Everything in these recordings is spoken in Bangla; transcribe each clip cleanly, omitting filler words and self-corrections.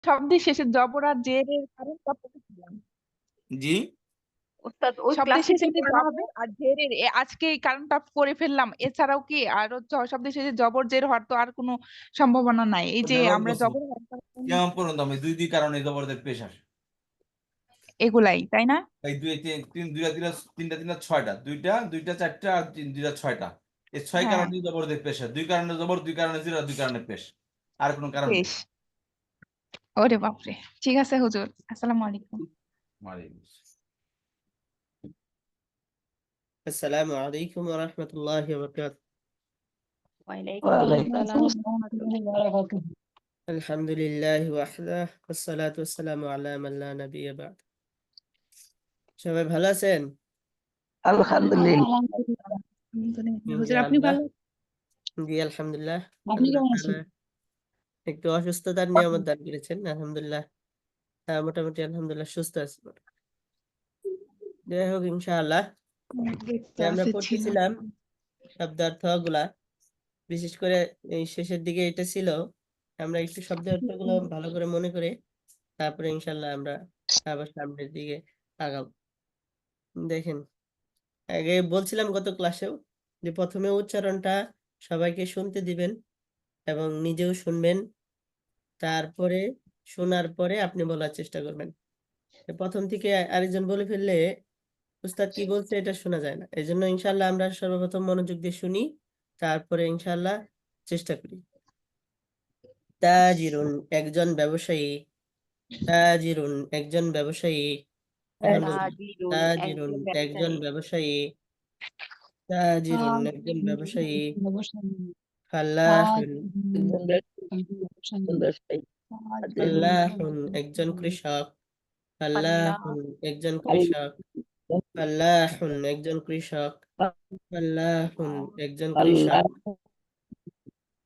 শব্দের শেষে জবর আর জের এর কারণটা পড়েছিলাম। জি ওস্তাদ ওই শব্দের ক্লাসে শেষে কি যে পড়ানো জবর হবে? আর জের এর আজকে এই কারণটা করে ফেললাম, এছাড়াও কি আরো শব্দের শেষে জবর জের হওয়ার তো আর কোনো সম্ভাবনা নাই। এই যে ব্যবহার আমরা করছি জবর কেমন পর্যন্ত আমি দুই দুই কারণে জবরদের পেশ আসে। এগুলাই, তাই না? এই দুই দুইটা তিনটা তিনটা তিনটা ছয়টা, দুইটা দুইটা চারটা আর দুইটা ছয়টা, এই ছয় হ্যাঁ, কারণে জবরদের পেশ হয়। দুই কারণে জবর, দুই কারণে জিরো, দুই কারণে পেশ, আর কোনো কারণ নেই। বেশ। ওরে বাপরে। ঠিক আছে হুজুর, আসসালামু আলাইকুম। ওয়ালাইকুম আসসালাম। السلام عليكم ورحمة الله وبركاته. ওয়ালাইকুম وعليكم আসসালাম السلام ورحمة الله وبركاته. الحمد لله وحده والصلاة والسلام على من لا نبي بعد. সবাই ভালো আছেন? الحمد لله. হুজুর আপনি ইনশাআল্লাহ। ভালো? জি আলহামদুলিল্লাহ। আপনি আল্লাহ কেমন তাআলা আছেন? একটু অসুস্থতার নিয়ামত দান করেছেন, আলহামদুলিল্লাহ। মোটামুটি আলহামদুলিল্লাহ সুস্থ আছি। যাই হোক ইনশাআল্লাহ, আমরা পড়তেছিলাম শব্দার্থ গুলা, বিশেষ করে এই শেষের দিকে এটা ছিল। আমরা একটু শব্দের অর্থগুলো ভালো করে মনে করে তারপরে ইনশাআল্লাহ আমরা আবার সামনের দিকে আগাবো। দেখেন, আগে বলছিলাম গত ক্লাসেও যে প্রথমে উচ্চারণটা সবাইকে শুনতে দিবেন এবং নিজেও শুনবেন, তারপরে শোনার পরে আপনি বলার চেষ্টা করবেন। প্রথম থেকে আরেকজন বলে ফেললে উস্তাদ কি বলছে এটা শোনা যায় না। এই জন্য ইনশাল্লাহ আমরা সর্বপ্রথম মনোযোগ দিয়ে শুনি, তারপরে ইনশাল্লাহ চেষ্টা করি। তাজিরুন একজন ব্যবসায়ী, তাজিরুন একজন ব্যবসায়ী। এখন বলুন, তাজিরুন তাজিরুন একজন একজন ব্যবসায়ী, ব্যবসায়ী, তাজিরুন একজন ব্যবসায়ী। ফাল্লাহুন, ফাল্লাহুন একজন কৃষক, আল্লাহ ফাল্লাহুন একজন কৃষক, ফাল্লাহুন একজন কৃষক, ফাল্লাহুন একজন কৃষক,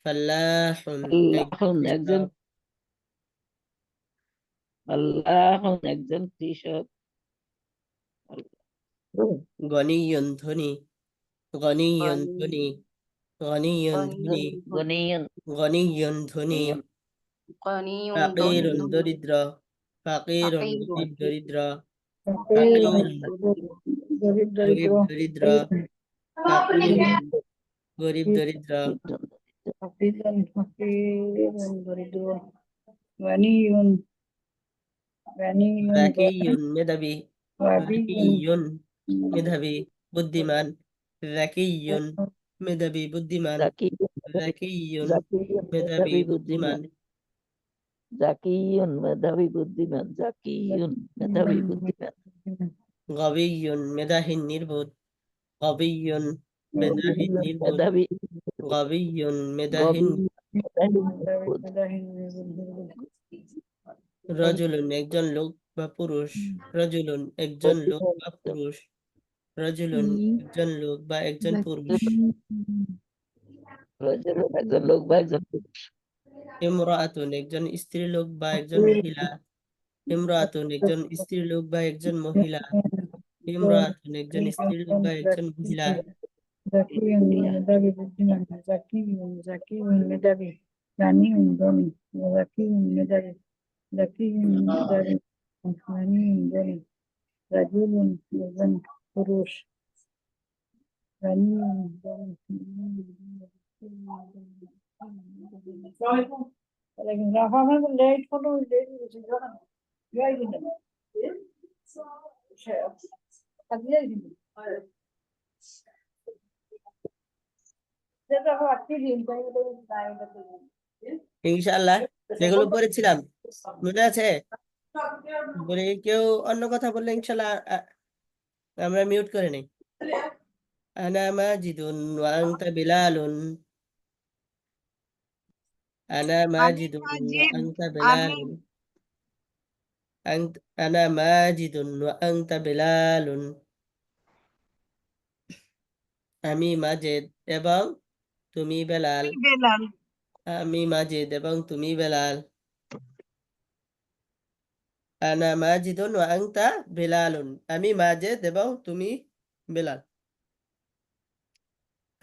ফাল্লাহুন একজন কৃষক। একজন কৃষক। গনিয়ুন ধনী, গনিয়ুন ধনী, গনিয়ুন ধনী, গনিয়ন গনিয়ুন ধনী। গনিয়ুন ফাকিরুন ধনী, দরিদ্র, ফাকিরুন ফাকিরুন গরিব দরিদ্র, গরিব ফাকিরুন দরিদ্র, গরিব দরিদ্র, ফাকিরুন গরিব দরিদ্র, যাকিয়ুন মেধাবী, যাকিয়ুন মেধাবী বুদ্ধিমান, যাকিয়ুন মেধাবী বুদ্ধিমান, যাকিয়ুন মেধাবী মেধাবী বুদ্ধিমান। বুদ্ধিমান। জাকিয়ুন মেধাবী বুদ্ধিমান, জাকিয়ুন মেধাবী বুদ্ধিমান। গবিয়ুন মেধাহীন নির্বোধ, গবিয়ুন মেধাহীন নির্বোধ, মেধাবী গবিয়ুন মেধাহীন। গভীর মেধাহীন নির্বোধ। রজুলুন একজন লোক বা পুরুষ, রজুলুন একজন লোক বা পুরুষ, রজুলুন একজন লোক বা একজন পুরুষ। রজুলুন একজন লোক বা একজন পুরুষ। ইমরাআতুন একজন স্ত্রী লোক বা একজন মহিলা, ইমরাআতুন একজন স্ত্রী লোক বা একজন মহিলা, ইমরাআতুন একজন স্ত্রী লোক বা একজন মহিলা। জাকিউন মেধাবী বুদ্ধিমান, জাকিউন মেধাবী, রানিউন ধনী, জাকিউন মেধাবী, জাকিউন মেধাবী, রানিউন ধনী, রাজুলুন একজন পুরুষ, রানিউন ধনী। রাফা আমার লেট হলো, লেট হয়েছে জানেন, যাই দিন কাজে দিন যেটা হচ্ছে দিন তাই ইনশাআল্লাহ যেগুলো পড়েছিলাম মনে আছে? বলে কেউ অন্য কথা বললে ইনশাআল্লাহ আমরা মিউট করে নেই। আনা মাজিদুন ওয়া আনতা বিলালুন, আনা আমি মাজিদুন ওয়া মাজিদ, আনতা আমি বিলালুন, আনা মাজিদুন ওয়া আনতা বিলালুন। আমি মাজেদ এবং তুমি বেলাল, বেলাল। আমি মাজেদ এবং তুমি বেলাল। আনা মাজিদুন ওয়া আনতা বিলালুন, আমি মাজেদ এবং তুমি বেলাল।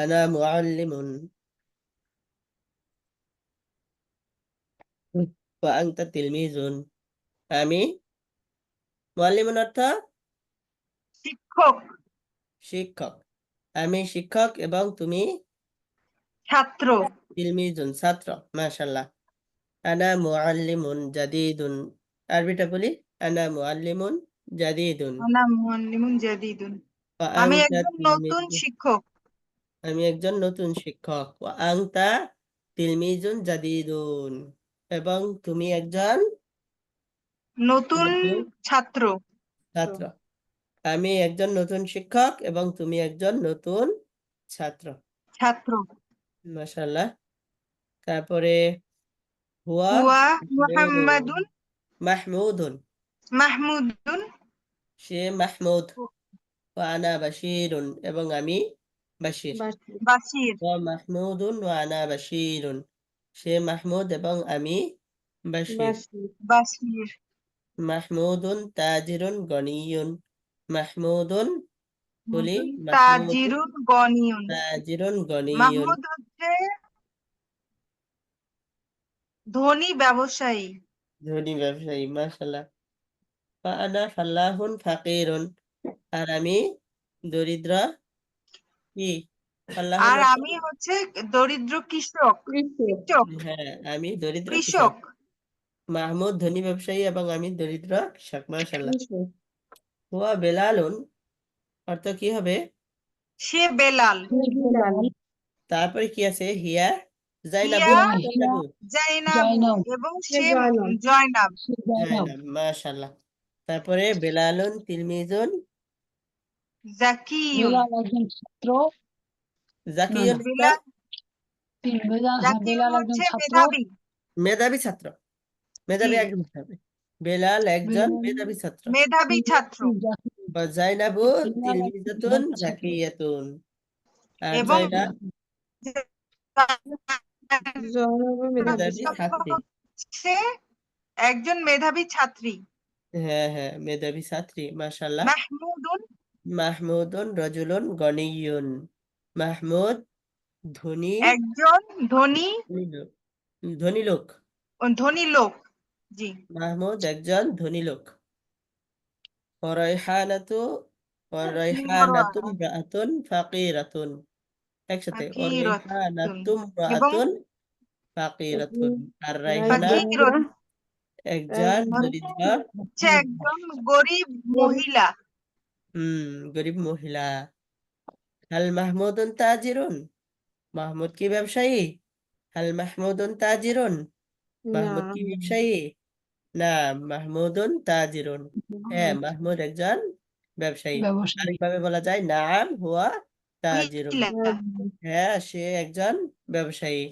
আনা মুআল্লিমুন, ওয়া আনতা তিলমিজুন। আমি মুআল্লিমুন অর্থ শিক্ষক, শিক্ষক। আমি শিক্ষক এবং তুমি ছাত্র, তিলমিজুন ছাত্র। মাশাআল্লাহ। আনা মুআল্লিমুন জাদিদুন। আরবিটা বলি, আনা মুআল্লিমুন জাদিদুন। আনা মুআল্লিমুন জাদিদুন। ওয়া আমি আনতা একজন নতুন তিলমিজুন। শিক্ষক, আমি একজন নতুন শিক্ষক। ওয়া আনতা তিলমিজুন জাদিদুন। এবং তুমি একজন নতুন নতুন ছাত্র, ছাত্র। আমি একজন নতুন শিক্ষক এবং তুমি একজন নতুন ছাত্র। ছাত্র। মাশাআল্লাহ। তারপরে হুয়া হুয়া মাহমুদুন। মুহাম্মাদুন মাহমুদুন, মাহমুদুন সে মাহমুদ। ওয়া আনা বাশিরুন, এবং আমি বাশির। বাশির, ওয়া মাহমুদুন ওয়া আনা বাশিরুন, সে মাহমুদ এবং আমি বাশির। বাশির। মাহমুদুন তাজিরুন গনিয়ুন। মাহমুদুন বলি, মাহমুদুন তাজিরুন গনিয়ুন। তাজিরুন গনিয়ুন। মাহমুদ হচ্ছে ধনী ব্যবসায়ী। ধনী ব্যবসায়ী। মাশাআল্লাহ। ওয়া আনা ফাল্লাহুন ফাকিরুন, আর আমি দরিদ্র। কি ফাল্লাহুন আর অর্থ? আমি হচ্ছে দরিদ্র কৃষক, কৃষক, হ্যাঁ, আমি দরিদ্র কৃষক। কৃষক। মাহমুদ ধনী ব্যবসায়ী এবং আমি দরিদ্র কৃষক। মাশাআল্লাহ। হুয়া বেলালুন অর্থ কি হবে? সে বেলাল। তারপরে কি আছে? হিয়া জাইনাবু হিয়া না জাইনাবু? জাইনাবু এবং সে জয়নাব। জাইনাব। মাশাআল্লাহ। তারপরে বেলালুন তিলমিজুন জাকিয়ুন। জাকিয়ুন অর্থ? জাকিয়ুন হচ্ছে মেধাবী, মেধাবী ছাত্র। মেধাবী জি, একজন হবে। বেলাল একজন মেধাবী ছাত্র। মেধাবী ছাত্র। বা জাইনাবু তিলমিজাতুন জাকিয়াতুন। আর এবং জয়নাব মেধাবী ছাত্রী। হচ্ছে একজন মেধাবী ছাত্রী। হ্যাঁ হ্যাঁ, মেধাবী ছাত্রী। মাশাআল্লাহ। মাহমুদুন মাহমুদুন রজুলুন গনিয়ুন। মাহমুদ ধনী, একজন ধনী, ধনী লোক। ধনী লোক, জি। মাহমুদ একজন ধনী লোক। ওয়ারাইহানাতু ওয়ারাইহানাতুন রাআতুন ফাকিরাতুন। একসাথে ফাকিরাতুন ওয়ারাইহানাতুম এবং রাআতুন ফাকিরাতুন। আর রাইহানা ফাকিরাতুন একজন দরিদ্র। হচ্ছে একজন গরিব মহিলা। গরিব মহিলা। হাল মাহমুদুন তাজিরুন, মাহমুদ কি ব্যবসায়ী? হাল মাহমুদুন তাজিরুন, মাহমুদ কি ব্যবসায়ী? না, মাহমুদুন তাজিরুন। হ্যাঁ, মাহমুদ একজন ব্যবসায়ী। আরেকভাবে বলা যায় নাম হুয়া তাজিরুন। মহিলা। হ্যাঁ, সে একজন ব্যবসায়ী।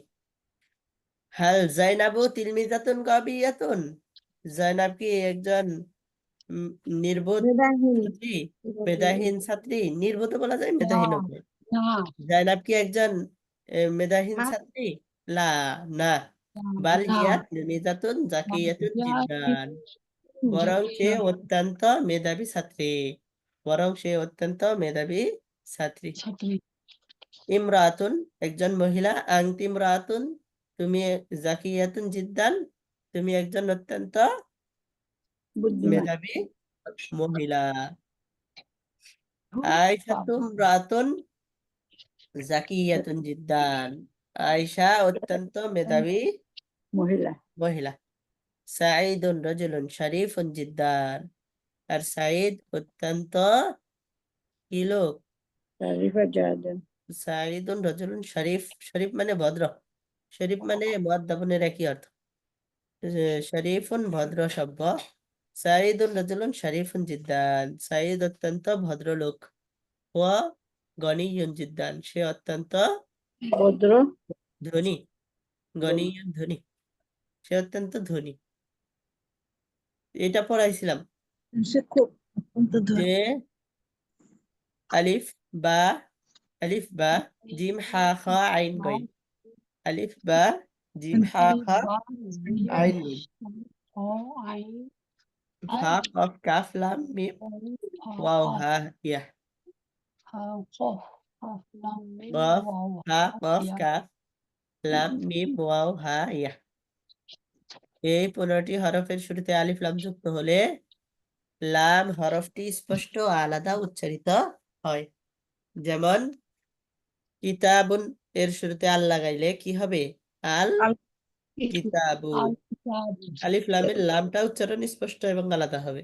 হাল জাইনাবু তিলমিজাতুন গাবিয়াতুন, জাইনাব কি একজন উম, নির্বোধ ছাত্রী? মেধাহীন ছাত্রী। নির্বোধ বলা যায়, মেধাহীন বলা যায়। জাইনাব কি একজন মেধাহীন ছাত্রী? লা, না। বাল হিয়া তিলমিজাতুন জাকিয়াতুন জিদ্দান, বরং সে অত্যন্ত মেধাবী ছাত্রী। বরং সে অত্যন্ত মেধাবী ছাত্রী। ইমরাতুন একজন মহিলা। আনতি ইমরাতুন, তুমি জাকিয়াতুন জিদ্দান, তুমি একজন অত্যন্ত মেধাবী মহিলা। আয়েশাতুম রাতুন জাকিয়াতুন জিদ্দান, আয়েশা অত্যন্ত মেধাবী মহিলা। সাঈদুন রাজুলুন শরীফুন জিদ্দান, আর সাঈদ অত্যন্ত কি লোক? সাঈদুন রাজুলুন শরীফ, শরীফ মানে ভদ্র, শরীফ মানে মুআদ্দাবুনের একই অর্থ। শরীফুন ভদ্র সভ্য। সাঈদুন রাজুলুন শরীফুন জিদ্দান, সাঈদ অত্যন্ত ভদ্র লোক। ওয়া গনিয়ুন জিদ্দান, সে অত্যন্ত ধনী। গনিয়ুন ধনী, সে অত্যন্ত ধনী। এটা পড়াইছিলাম যে আলিফ বা, আলিফ বা জিম হা খা আইন গইন। আলিফ বা জিম হা খা আইন গইন। হা কফ কাফ লাম মিম ওয়াও হা ইয়া। কফ হা কফ কাফ লাম মিম ওয়াও হা ইয়া। এই 15টি হরফের শুরুতে আলিফ লাম যুক্ত হলে লাম হরফটি স্পষ্ট ও আলাদা উচ্চারিত হয়। যেমন কিতাবুন এর শুরুতে আল লাগাইলে কি হবে? আল কিতাবু। আলিফ লামের লামটা উচ্চারণ স্পষ্ট এবং আলাদা হবে।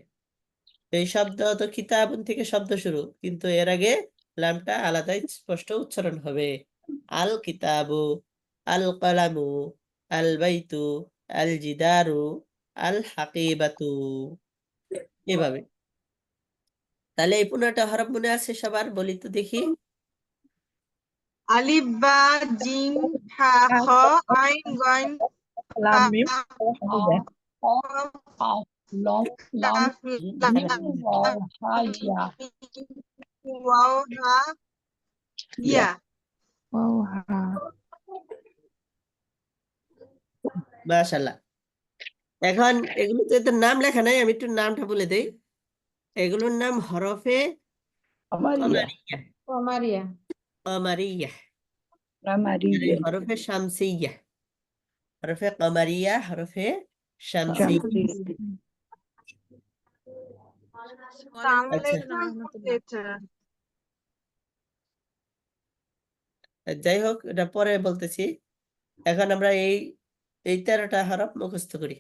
এই শব্দ তো কিতাবুন থেকে শব্দ শুরু, কিন্তু এর আগে লামটা আলাদা স্পষ্ট উচ্চারণ হবে। আল কিতাবু, আল কলামু, আল বাইতু, আল জিদারু, আল হাকিবাতু, এভাবে। তাহলে এই 15টা হরফ মনে আছে সবার? বলি তো দেখি। আলিফ বা জিম হা খ আইন গইন লাম মিম কাফ লাম ওয়াও হা ইয়া। মাশাআল্লাহ। এখন এগুলোতে তো নাম লেখা নাই, আমি একটু নামটা বলে দেই। এগুলোর নাম হরফে আমারিয়া কমারিয়া কমারিয়া, আমারিয়া হরফে শামসিয়া, হরফে কমারিয়া, হরফে শামসিয়া। আচ্ছা, যাই হোক, এটা পরে বলতেছি। এখন আমরা এই 13টা হরফ মুখস্থ করি।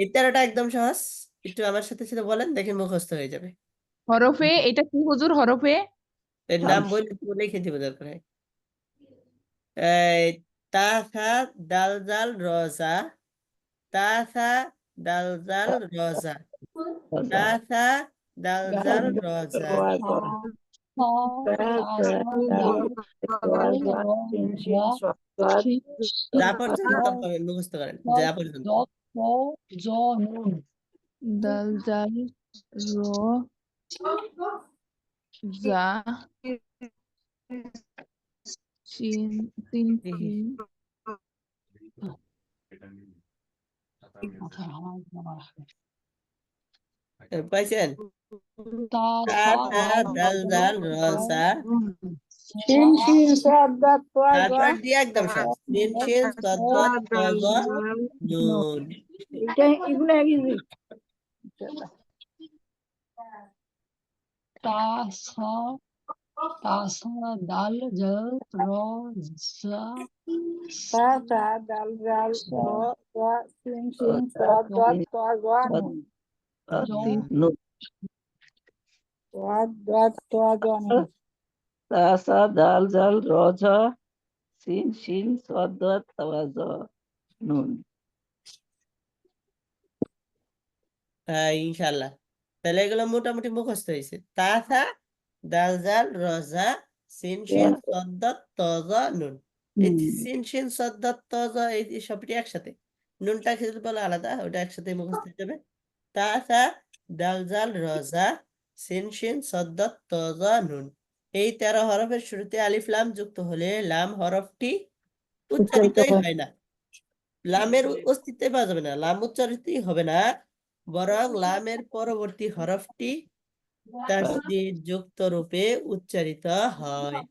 এই 13টা একদম সহজ, একটু আমার সাথে সাথে বলেন, দেখেন মুখস্থ হয়ে যাবে। হরফে, এটা কি হুজুর হরফে? এর নাম লিখে দিব দরকার হয়। এই তা থা দাল জাল রজা, তা থা দাল জাল রজা, তা থা দাল জাল রজা। যা পর্যন্ত পারবেন মুখস্থ করেন, যা পর্যন্ত। দাল জাল র জা শিন সিন সিন পাইছেন? তা থা দাল জাল রজা, শিন শিন সাদ দাত তোয়া তারপর দিয়ে একদম সব সিন শিন সাদ দাত তা জা নুন। এটা এগুলো একই তা তা দাল জাল র তোয়া শিন শিন সাদ দাত তোয়া জা নুন তোয়া দাত তোয়া জা নুন তাসা দাল জাল রজা সিন শিন সদ্দাত তাওয়াজা নুন। ইনশাল্লাহ। তাহলে এগুলো মোটামুটি মুখস্থ হয়েছে। তা থা দাল জাল রজা সিন শিন সদ্দাত তজা নুন। এই সিন শিন সদ্দাত তজা এই সবটি একসাথে, নুনটা খেতে বলে আলাদা, ওটা একসাথে মুখস্থ হয়ে যাবে। তা থা দাল জাল রজা সিন শিন সদ্দাত তজা নুন। এই 13 হরফের শুরুতে আলিফ লাম যুক্ত হলে লাম হরফটি উচ্চারিতই হয় না, লামের অস্তিত্ব পাওয়া যাবে না, লাম উচ্চারিতই হবে না, বরং লামের পরবর্তী হরফটি তাসদীদ যুক্ত রূপে উচ্চারিত হয়।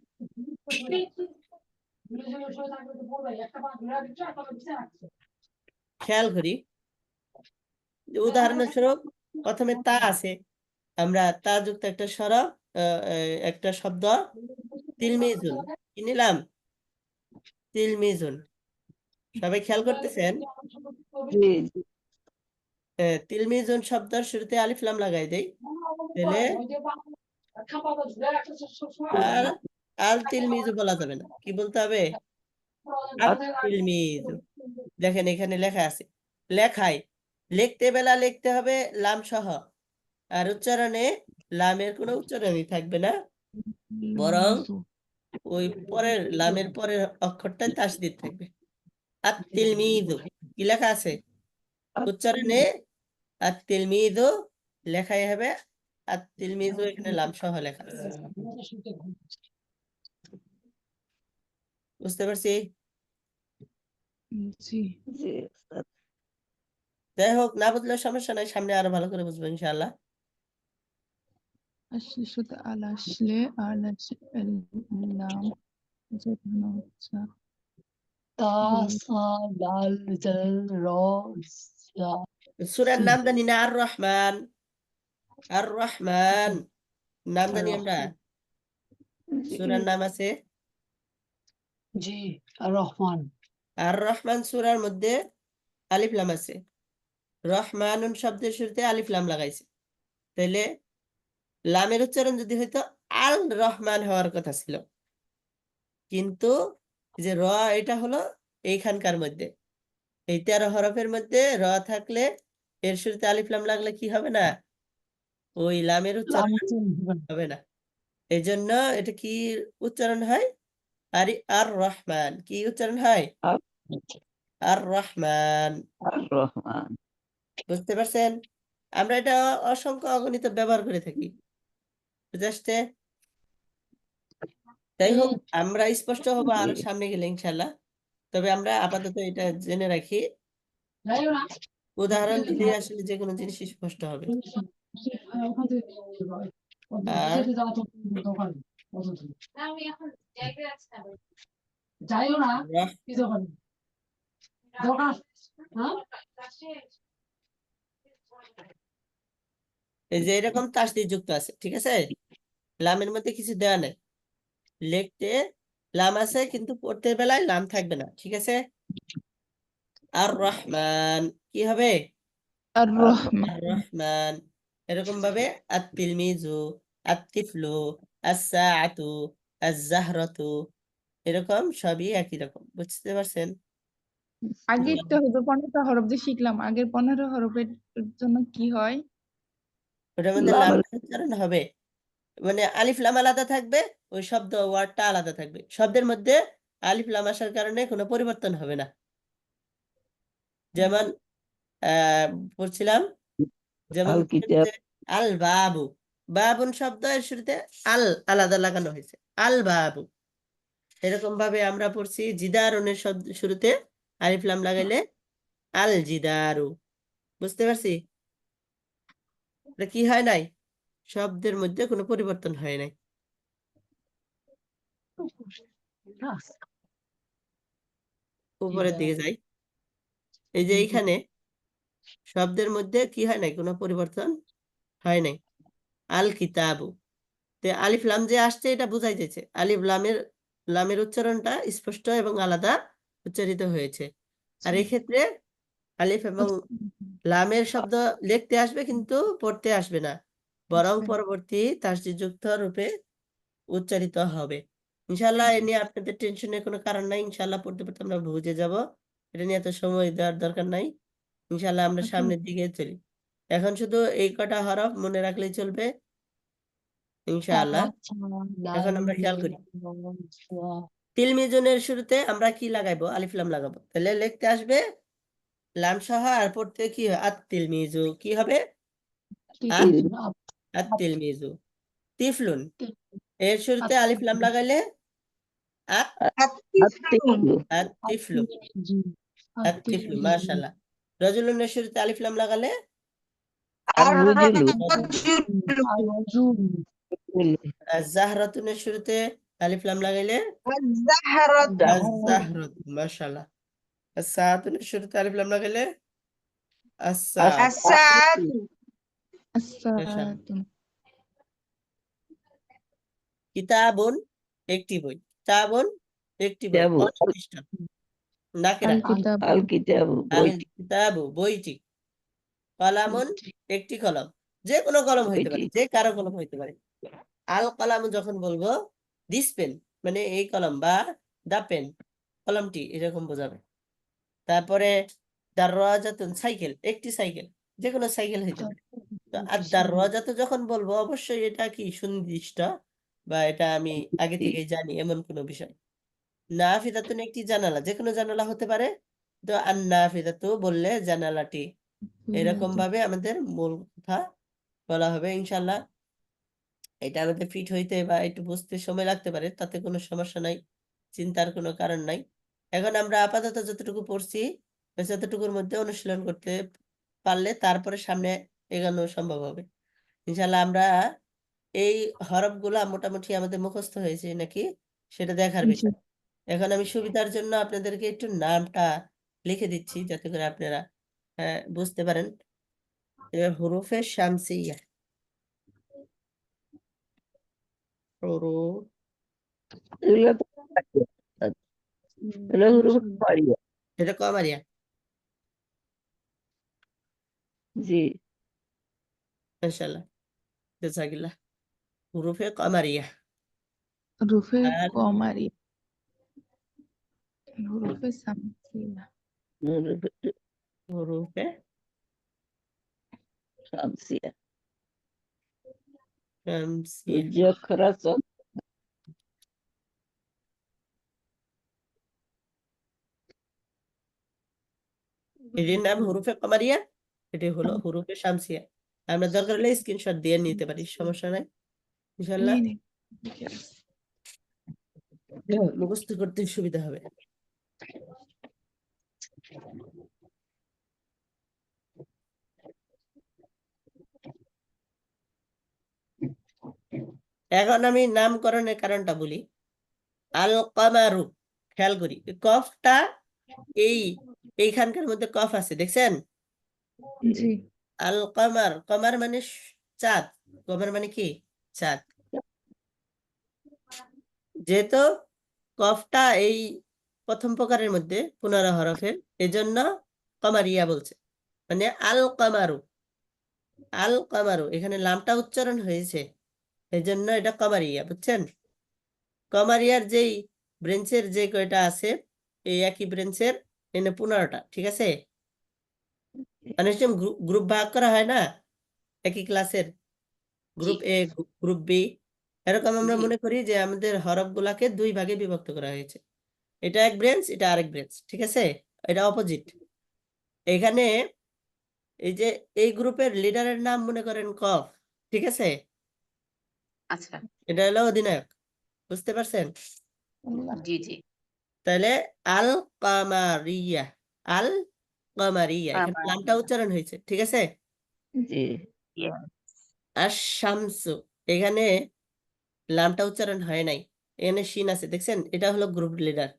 খেয়াল করি, উদাহরণস্বরূপ প্রথমে তা আছে, আমরা তা যুক্ত একটা একটা শব্দ তিলমিজুন কি নিলাম? তিলমিজুন। সবাই খেয়াল করতেছেন? তিলমিজুন শব্দের শুরুতে আলিফ লাম লাগাই দেই, তাহলে আর আল তিলমিজু বলা যাবে না, কি বলতে হবে? আত তিলমিজু। দেখেন এখানে লেখা আছে, লেখায় লিখতে বেলা লিখতে হবে লাম সহ, আর উচ্চারণে লামের কোনো উচ্চারণই থাকবে না, বরং ওই পরের লামের পরের অক্ষরটা তাসদীদ থাকবে। আত তিলমিজু কি লেখা আছে? উচ্চারণে আত তিলমিজু, লেখাই হবে আত তিলমিজু, এখানে লাম সহ লেখা আছে। বুঝতে পারছি? জি যাই হোক, না বুঝলে সমস্যা নাই, সামনে আরো ভালো করে বুঝবো ইনশাআল্লাহ। আসলে শুধু আল আসলে নাম যেখানে হচ্ছে সূরার নাম জানি না, আর রহমান। আর রহমান নাম জানি আমরা, সূরার নাম আছে জি আর রহমান। আর রহমান। সূরার মধ্যে আলিফ লাম আছে, রহমানুন শব্দের শুরুতে আলিফ লাম লাগাইছে, তাইলে লামের উচ্চারণ যদি হইতো আল রহমান হওয়ার কথা ছিল, কিন্তু যে র এটা হলো এইখানকার মধ্যে, এই 13 হরফের মধ্যে র থাকলে এর শুরুতে আলিফ লাম লাগলে কি হবে না, ওই লামের উচ্চারণ হবে না। এই জন্য এটা কি উচ্চারণ হয়, আর রহমান কি উচ্চারণ হয়, আর রহমান। আর রহমান। বুঝতে পারছেন? আমরা এটা অসংখ্য অগণিত ব্যবহার করে থাকি, বুঝে আসছে? যাই হোক, আমরা স্পষ্ট হবো আরো সামনে গেলে ইনশাল্লাহ। তবে আমরা আপাতত এটা জেনে রাখি, উদাহরণ দিলে আসলে যে কোনো জিনিস স্পষ্ট হবে। আর এই যে এরকম তাসদিদ যুক্ত আছে, ঠিক আছে, লামের মধ্যে কিছু দেওয়া নেই, লিখতে লাম আছে কিন্তু পড়তে বেলায় লাম থাকবে না, ঠিক আছে। আর রহমান কি হবে, আর রহমান। আর রহমান। এরকম ভাবে আত-তিলমিজু, আত-তিফলু, আস-সাআতু, আজ-জাহরাতু, এরকম সবই একই রকম, বুঝতে পারছেন? আগেরটা হলো 15টা হরফ যে শিখলাম, আগের 15 হরফের জন্য কি হয়? ওটার মধ্যে লামের লামের উচ্চারণ হবে, মানে আলিফ লাম আলাদা থাকবে, ওই শব্দ ওয়ার্ডটা আলাদা থাকবে, শব্দের মধ্যে আলিফ লাম আসার কারণে কোনো পরিবর্তন হবে না। যেমন বলছিলাম, যেমন আল কিতাব, আল বাবু, বাবুন শব্দ এর শুরুতে আল আলাদা লাগানো হয়েছে, আল বাবু। এরকম ভাবে আমরা পড়ছি জিদারুনের শুরুতে আলিফ লাম লাগাইলে আল জিদারু। বুঝতে পারছি? এটা কি হয় নাই, শব্দের মধ্যে কোনো পরিবর্তন হয় নাই। উপরের দিকে যাই, এই যে এইখানে শব্দের মধ্যে কি হয় নাই, কোনো পরিবর্তন হয় নাই। আল কিতাবু, তে আলিফ লাম যে আসছে এটা বুঝাই যাচ্ছে আলিফ লামের উচ্চারণটা স্পষ্ট এবং আলাদা উচ্চারিত হয়েছে। আর এক্ষেত্রে আলিফ এবং লামের শব্দ লিখতে আসবে কিন্তু পড়তে আসবে না, বরং পরবর্তী তাসদিদযুক্ত রূপে উচ্চারিত হবে। ইনশাআল্লাহ এ নিয়ে আপনাদের টেনশনের কোনো কারণ নাই, ইনশাআল্লাহ পড়তে পড়তে আমরা বুঝে যাব, এটা নিয়ে এত সময় দেওয়ার দরকার নাই। ইনশাআল্লাহ আমরা সামনের দিকে চলি। এখন শুধু এই কটা হরফ মনে রাখলেই চলবে ইনশাআল্লাহ। এখন আমরা খেয়াল করি, তিলমিজুনের শুরুতে আমরা কি লাগাইবো, আলিফ লাম লাগাবো, তাহলে লিখতে আসবে লাম সহ, আর পড়তে কি হয়, আত-তিলমিজু কি হবে, আত-তিলমিজু। তিফলুন এর শুরুতে আলিফ লাম লাগাইলে الطفل আত-তিফলু, আত-তিফলু, মাশাআল্লাহ। রজুলুনের শুরুতে আলিফ লাম লাগালে আর-রুজুলু, الرجل আজ-জাহরাতুনের শুরুতে আলিফ লাম লাগাইলে الزهرة আজ-জাহরাতু, মাশাআল্লাহ। আস-সাআতুনের শুরুতে আলিফ লাম লাগাইলে আস-সাআতু, الساعة মাশাআল্লাহ। কিতাবুন একটি বই, কিতাবুন একটি বই, কিতাবু, অনির্দিষ্ট নাকেরা। আল কিতাবু আল বইটি, কিতাবু বইটি, কলামুন একটি কলম, যে কোনো কলম হইতে পারে, বইটি, যে কারো কলম হইতে পারে। আল কলাম যখন বলবো দিস পেন মানে এই কলম, বা দা পেন কলমটি, এরকম বোঝাবে। তারপরে দারওয়াজাতুন সাইকেল, একটি সাইকেল, যে কোনো সাইকেল হইতে পারে। তো আর দারওয়াজাতু যখন বলবো অবশ্যই এটা কি সুনির্দিষ্ট, বা এটা আমি আগে থেকে জানি এমন কোনো বিষয়। নাফিদাতুন একটি জানালা, যে কোনো জানালা হতে পারে, তো আর নাফিদাতু বললে জানালাটি, এরকম ভাবে আমাদের মূল কথা বলা হবে ইনশাল্লাহ। এটা আমাদের ফিট হইতে বা একটু বুঝতে সময় লাগতে পারে, তাতে কোনো সমস্যা নাই, চিন্তার কোনো কারণ নাই। এখন আমরা আপাতত যতটুকু পড়ছি যতটুকুর মধ্যে অনুশীলন করতে পারলে তারপরে সামনে এগোনো সম্ভব হবে ইনশাল্লাহ। আমরা এই হরফগুলা মোটামুটি আমাদের মুখস্থ হয়েছে নাকি সেটা দেখার বিষয়। এখন আমি সুবিধার জন্য আপনাদেরকে একটু নামটা লিখে দিচ্ছি যাতে করে আপনারা বুঝতে পারেন। হুরুফে শামসিয়া, হুরুফ এগুলো তো এগুলো হুরুফ কমারিয়া। এটা কমারিয়া। জি, মাশাআল্লাহ, জাযাকিল্লাহ। হুরুফে কমারিয়া। রুফে আর কমারি, রুফে সামসিয়া, হুরুফে শামসিয়া। শামসিয়া। সূর্য অক্ষর আছে। এটির নাম হুরুফে কমারিয়া, এটি হলো হুরুফে শামসিয়া। আমরা দরকার হলে স্ক্রিনশট দিয়ে নিতে পারি, সমস্যা নাই ইনশাআল্লাহ। মুখস্থ করতে সুবিধা হবে। এখন আমি নামকরণের কারণটা বলি। আল কামারু, খেয়াল করি কফটা এইখানকার মধ্যে কফ আছে, দেখছেন? জি, আল কামার, কামার মানে চাঁদ, কামার মানে কি? চাঁদ। যেহেতু কফটা এই প্রথম প্রকারের মধ্যে 15 হরফের, এজন্য কমারিয়া বলছে, মানে আল কামারু। আল কামারু এখানে লামটা উচ্চারণ হয়েছে, এজন্য এটা কমারিয়া, বুঝছেন? কমারিয়ার যেই ব্রেঞ্চের যে কয়টা আছে, এই একই ব্রেঞ্চের এনে 15টা, ঠিক আছে? অনেক সময় গ্রুপ ভাগ করা হয় না, একই ক্লাসের গ্রুপ এ, গ্রুপ বি, এরকম আমরা মনে করি যে আমাদের হরফ গুলাকে 2 ভাগে বিভক্ত করা হয়েছে। এটা এক ব্রেঞ্চ, এটা আরেক ব্রেঞ্চ, ঠিক আছে? এটা অপোজিট। এখানে এই যে এই গ্রুপের লিডারের নাম মনে করেন কফ, ঠিক আছে? আচ্ছা, এটা হলো অধিনায়ক, বুঝতে পারছেন? জি জি। তাহলে আল কামারিয়া, আল কামারিয়া, এখানে লামটা উচ্চারণ হয়েছে, ঠিক আছে? জি, আশ-শামসু, এখানে লামটা উচ্চারণ হয় নাই, এখানে শিন আছে, দেখছেন? এটা হলো গ্রুপ লিডার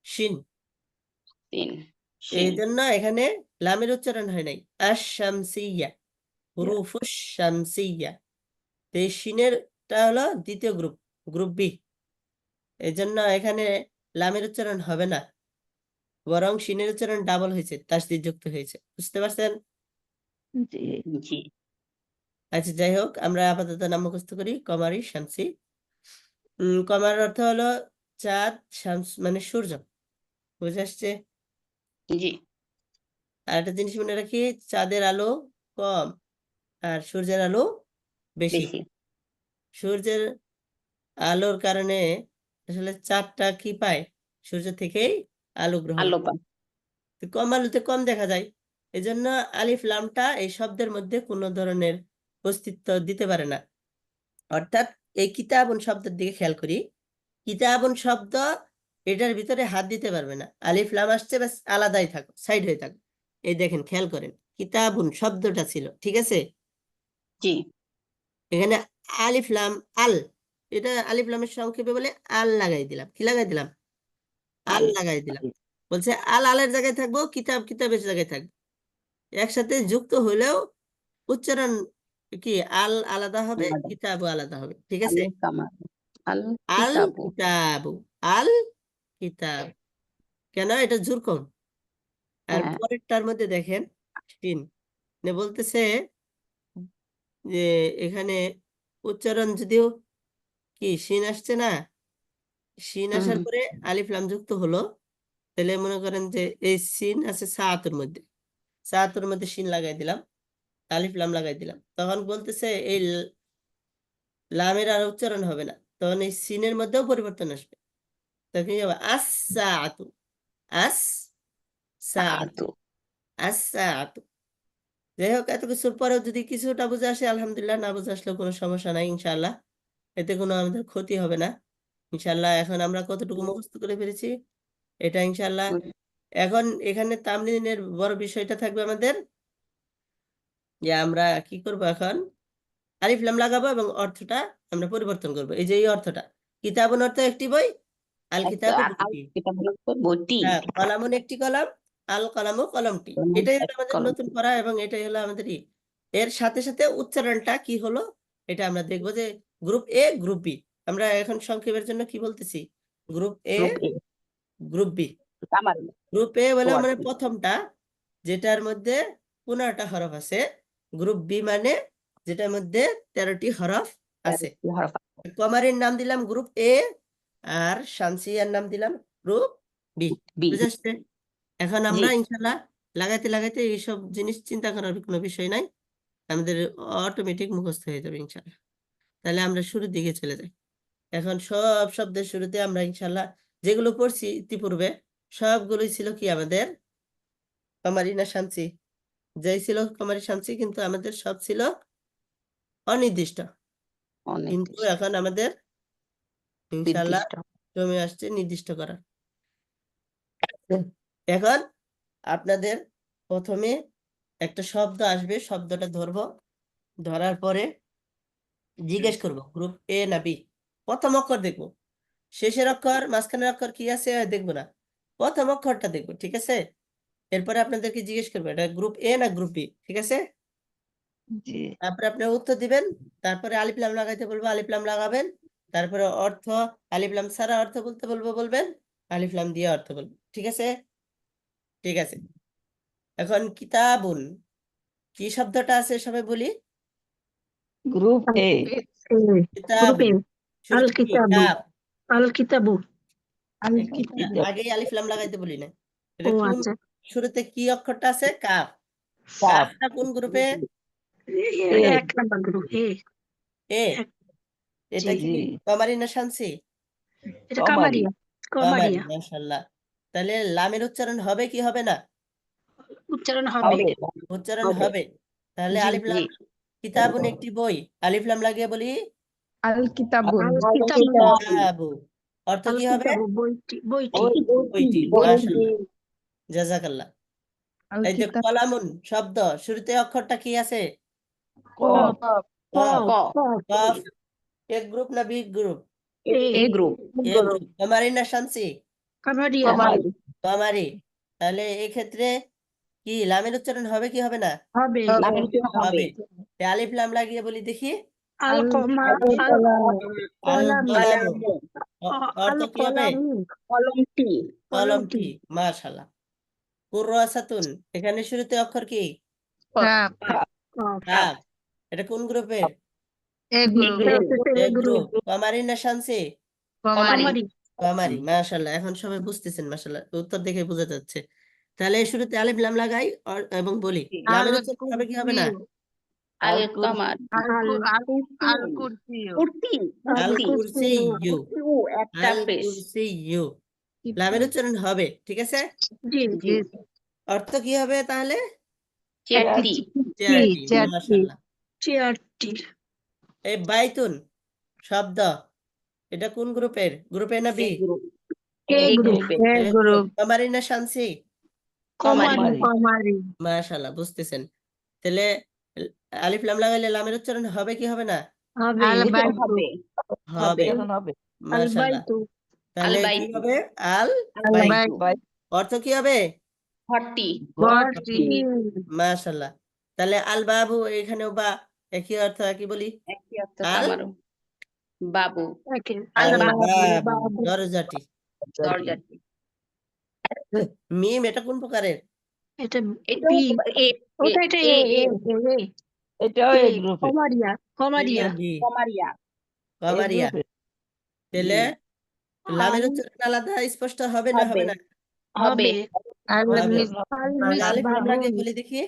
শিন, এই জন্য এখানে লামের উচ্চারণ হয় নাই। আশ-শামসিয়া, হুরুফুশ শামসিয়া। এই শিনেরটা হলো দ্বিতীয় গ্রুপ, গ্রুপ বি, এই জন্য এখানে লামের উচ্চারণ হবে না, বরং শিনের উচ্চারণ ডাবল হয়েছে, তাসদিদ যুক্ত হয়েছে, বুঝতে পারছেন? জি, জি। আচ্ছা, যাই হোক, আমরা আপাতত নাম মুখস্থ করি। কমারি শামসি, কমার অর্থ হলো চাঁদ, শামস মানে সূর্য, বুঝে আসছে? জি। আর একটা জিনিস মনে রাখি, চাঁদের আলো কম আর সূর্যের আলো বেশি। বেশি। সূর্যের আলোর কারণে আসলে চাঁদটা কি পায়? সূর্য থেকেই আলো গ্রহণ আলো করে। পান। তো কম আলোতে কম দেখা যায়, এজন্য আলিফ লামটা এই শব্দের মধ্যে কোনো ধরনের অস্তিত্ব দিতে পারে না। অর্থাৎ এই কিতাবুন শব্দের দিকে খেয়াল করি, কিতাবুন শব্দ এটার ভিতরে হাত দিতে পারবে না। আলিফ লাম আসছে, ব্যাস আলাদাই থাকো, সাইড হয়ে থাকো। এই দেখেন, খেয়াল করেন, কিতাবুন শব্দটা ছিল, ঠিক আছে? জি। এখানে আলিফ লাম আল, এটা আলিফ লামের সংক্ষেপে বলে আল লাগাই দিলাম। কি লাগাই দিলাম? আল লাগাই দিলাম। বলছে আল আলের জায়গায় থাকবো, কিতাব কিতাবের জায়গায় থাকবো, একসাথে যুক্ত হলেও উচ্চারণ কি আল আলাদা হবে, কিতাবও আলাদা হবে, ঠিক আছে? আল আল কিতাবু। কিতাবু, আল কিতাব, কেন? এটা জোর কম। আর হ্যাঁ। পরেরটার মধ্যে দেখেন শিন, বলতেছে যে এখানে উচ্চারণ যদিও কি শিন আসছে না, শিন আসার পরে আলিফ লাম যুক্ত হলো, তাহলে মনে করেন যে এই শিন আছে সাআতুর মধ্যে, সাআতুর মধ্যে শিন লাগাই দিলাম, আলিফ লাম লাগাই দিলাম, তখন বলতেছে এই লামের আর উচ্চারণ হবে না, তখন এই সিনের মধ্যেও পরিবর্তন আসবে, তখন কি হবে? আস-সাআতু, আস-সাআতু, আস-সাআতু। যাই হোক, এত কিছুর পরেও যদি কিছুটা বুঝে আসে আলহামদুলিল্লাহ, না বুঝে আসলেও কোনো সমস্যা নাই ইনশাআল্লাহ, এতে কোনো আমাদের ক্ষতি হবে না ইনশাআল্লাহ। এখন আমরা কতটুকু মুখস্থ করে ফেলেছি এটা ইনশাআল্লাহ। এখন এখানে তামরিনের বড় বিষয়টা থাকবে আমাদের, যে আমরা কি করব, এখন আলিফ লাম লাগাবো এবং অর্থটা আমরা পরিবর্তন করব। এই যে এই অর্থটা, কিতাবুন অর্থ একটি বই, আল কিতাবু আল বইটি। কিতাব হলো বইটি। হ্যাঁ, কলামুন একটি কলম, আল কলামু কলমটি। কলম এটাই হলো এক আমাদের কলম। নতুন পড়া এবং এটাই হলো আমাদের এর সাথে সাথে উচ্চারণটা কি হলো এটা আমরা দেখবো যে গ্রুপ এ গ্রুপ বি। আমরা এখন সংক্ষেপের জন্য কি বলতেছি? Group A group A group B. কামারি গ্রুপ এ বলে মানে ওয়ার্ড প্রথমটা, যেটার মধ্যে 15টা হরফ আছে। গ্রুপ বি মানে যেটার মধ্যে 13টি হরফ আছে। হরফ কমারির নাম দিলাম গ্রুপ এ, আর শামসিয়ার নাম দিলাম গ্রুপ বি। বি। বুঝে আসছে? এখন জি। আমরা ইনশাল্লাহ লাগাইতে লাগাইতে এইসব জিনিস চিন্তা করার কোনো বিষয় নাই, আমাদের অটোমেটিক মুখস্থ হয়ে যাবে ইনশাল্লাহ। তাহলে আমরা শুরুর দিকে চলে যাই। এখন সব শব্দের শুরুতে আমরা ইনশাল্লাহ যেগুলো পড়ছি ইতিপূর্বে সবগুলোই ছিল কি আমাদের কমারি না শামসি? যেই ছিল কমারি শামসি, কিন্তু আমাদের সব ছিল অনির্দিষ্ট। কিন্তু অনির্দিষ্ট এখন আমাদের ইনশাল্লাহ নির্দিষ্ট। সময় আসছে নির্দিষ্ট করার। এখন আপনাদের প্রথমে একটা শব্দ আসবে, শব্দটা ধরবো, ধরার পরে জিজ্ঞেস করব গ্রুপ এ না বি। প্রথম অক্ষর দেখবো, শেষের অক্ষর মাঝখানের অক্ষর কি আছে দেখবো না, প্রথম অক্ষরটা দেখবো, ঠিক আছে? এরপরে আপনাদেরকে জিজ্ঞেস করবো এটা গ্রুপ এ না গ্রুপ বি, ঠিক আছে? জি তারপরে আপনি উত্তর দিবেন, তারপরে আলিফ লাম লাগাইতে বলবো, আলিফ লাম লাগাবেন, তারপরে অর্থ আলিফ লাম ছাড়া অর্থ বলতে বলবো, বলবেন, আলিফ লাম দিয়ে অর্থ বলবো, ঠিক আছে? ঠিক আছে। এখন কিতাবুন, কি শব্দটা আছে সবাই বলি? গ্রুপ এ কিতাবুন। শুরুতে কি? কাফ। আল কিতাবু। আগেই আলিফ লাম লাগাইতে বলি না। ও এটা কোন আচ্ছা। শুরুতে কি অক্ষরটা আছে? কাফ। কাফ কাফটা কোন গ্রুপে? এক নাম্বার গ্রুপ এ। এ। এক- এটা কি জি কমারি না শামসি? এটা কমারি কামারিয়া। কমারি, কামারিয়া মাশাআল্লাহ। তাহলে লামের উচ্চারণ হবে কি হবে না? উচ্চারণ হবে। হবে উচ্চারণ হবে। হবে। তাহলে জি, আলিফ জি। লাম, কিতাবুন একটি বই, আলিফ লাম লাগিয়ে বলি আল কিতাবুন। আল কিতাবু। কিতাবু। অর্থ আল কি হবে? কিতাবু বইটি। বইটি। বইটি, মাশাআল্লাহ, জাযাকাল্লাহ। আল এই যে কিতাব কলামুন শব্দ, শুরুতে অক্ষরটা কি আছে? কফ কফ। ক কফ এ গ্রুপ না B group? A group. A group. কমারি না শামসি? কামারিয়া। কমারি কমারি। তাহলে এই ক্ষেত্রে কি লামের উচ্চারণ হবে কি হবে না? হবে। লামের উচ্চারণ হবে। হবে। তে আলিফ লাম লাগিয়ে বলি দেখি আল আল কমা আল আল আল কলামু। কলামু। আল অর্থ কি হবে? কলামু। কলমটি। কলমটি, মাশাআল্লাহ। কুররাসাতুন, এখানে শুরুতে অক্ষর কি? কাফ। কফ। কাফ। এটা কোন গ্রুপের? এ গ্রুপ। A group. কমারি না শামসি? কমারি। কামারি। কমারি, মাশাআল্লাহ। এখন সবাই বুঝতেছেন, মাশাআল্লাহ, উত্তর দেখে বোঝা যাচ্ছে। তাহলে শুরুতে আলিফ লাম লাগাই এবং বলি আল লামের উচ্চারণ হবে কি হবে না? আল আল কুরসি কামার আল আল আল কুরসিয়ু। কুর্তি। আল কুর্তি। কুরসিয়্যু। উ একটা আল পেশ। কুরসিয়্যু। লামের উচ্চারণ হবে, ঠিক আছে? জি। জি। অর্থ কি হবে তাহলে? চেয়ারটি। চেয়ারটি, চেয়ারটি। মাশাআল্লাহ। চেয়ারটি। এই বাইতুন শব্দ, এটা কোন গ্রুপের? গ্রুপে না বি? এ গ্রুপ। এ এ গ্রুপ। গ্রুপে। এ এ গ্রুপ। গ্রুপ। কমারি না শামসি? কমারি। কমারি কমারি। মাশাআল্লাহ, বুঝতেছেন। তাহলে আলিফ লাম লাগাইলে লামের উচ্চারণ হবে কি হবে না? হবে। আল উচ্চারণ বাইতু। হবে। হবে, এখন হবে আল মাশাআল্লাহ। বাইতু। তাহলে আল কি বাইতু। হবে? আল আল আল বাইতু। বাইতু। বাইতু। অর্থ কি হবে? ঘরটি। ঘরটি। মাশাআল্লাহ। তাহলে আল বাবু, এখানেও বা একই অর্থ, একই বলি একই অর্থ আল কামারও। বাবু। আল বাবু। বাবু, দরজাটি। দরজাটি। মিম, এটা কোন প্রকারের? এটা এটাও বি। এ। ওটা এটা এ এ এ এ এ এটাও এ এই গ্রুপে কমারিয়া। এ কমারিয়া। না বি? কমারিয়া। এই কমারিয়া। গ্রুপে তাহলে লামের উচ্চারণ আলাদা স্পষ্ট হবে না হবে হবে। না? হবে। আল হবে। মিস আল তাহলে আলিফ লাম মিসবাহু। লাগিয়ে বলি দেখি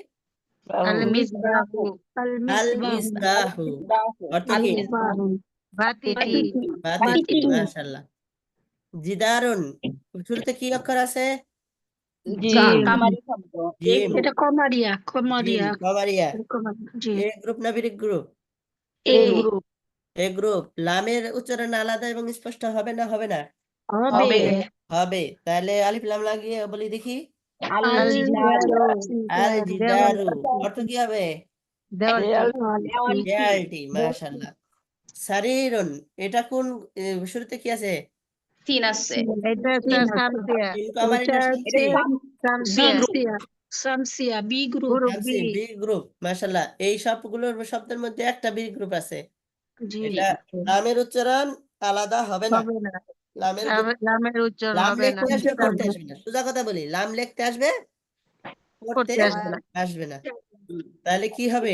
আল মিসবাহু। আল আল মিসবাহু। মিসবাহু। অর্থ আল কি? মিসবাহু। বাতিটি। বাতিটি, মাশাআল্লাহ। জিদারুন, শুরুতে কি অক্ষর আছে? জিম। কামারি শব্দ। এ জিম। গ্রুপ। এটা কমারিয়া। জিম, কমারিয়া। কমারিয়া। জি। এ গ্রুপ না বি গ্রুপ? এ এই গ্রুপ এ গ্রুপ। লামের উচ্চারণ আলাদা এবং স্পষ্ট হবে না হবে না? হবে। হবে। হবে। তাহলে আলিফ লাম লাগিয়ে বলি দেখি আল আল জিদারু। আল জিদারু। জিদারু। অর্থ কি হবে? দেওয়ালটি। দেয়াল দেওয়ালটি। দেয়ালটি, মাশাআল্লাহ। সারিরুন, এটা কোন শুরুতে কি আছে? সিন আছে এটা একটা শামসিয়া তিন কমারি এটা না হচ্ছে Samsi? Shamsia Shamsia B group Samsi B group, মাশাআল্লাহ। এই সবগুলোর শব্দের মধ্যে একটা বি গ্রুপ আছে। জি এটা লামের উচ্চারণ আলাদা হবে না। হবে না লামের লামের উচ্চারণ লাম হবে না লিখতে আসবে, পড়তে আসবে না। সোজা কথা বলি, লাম লিখতে আসবে, পড়তে পড়তে আসবে না আসবে না। তাহলে কি হবে?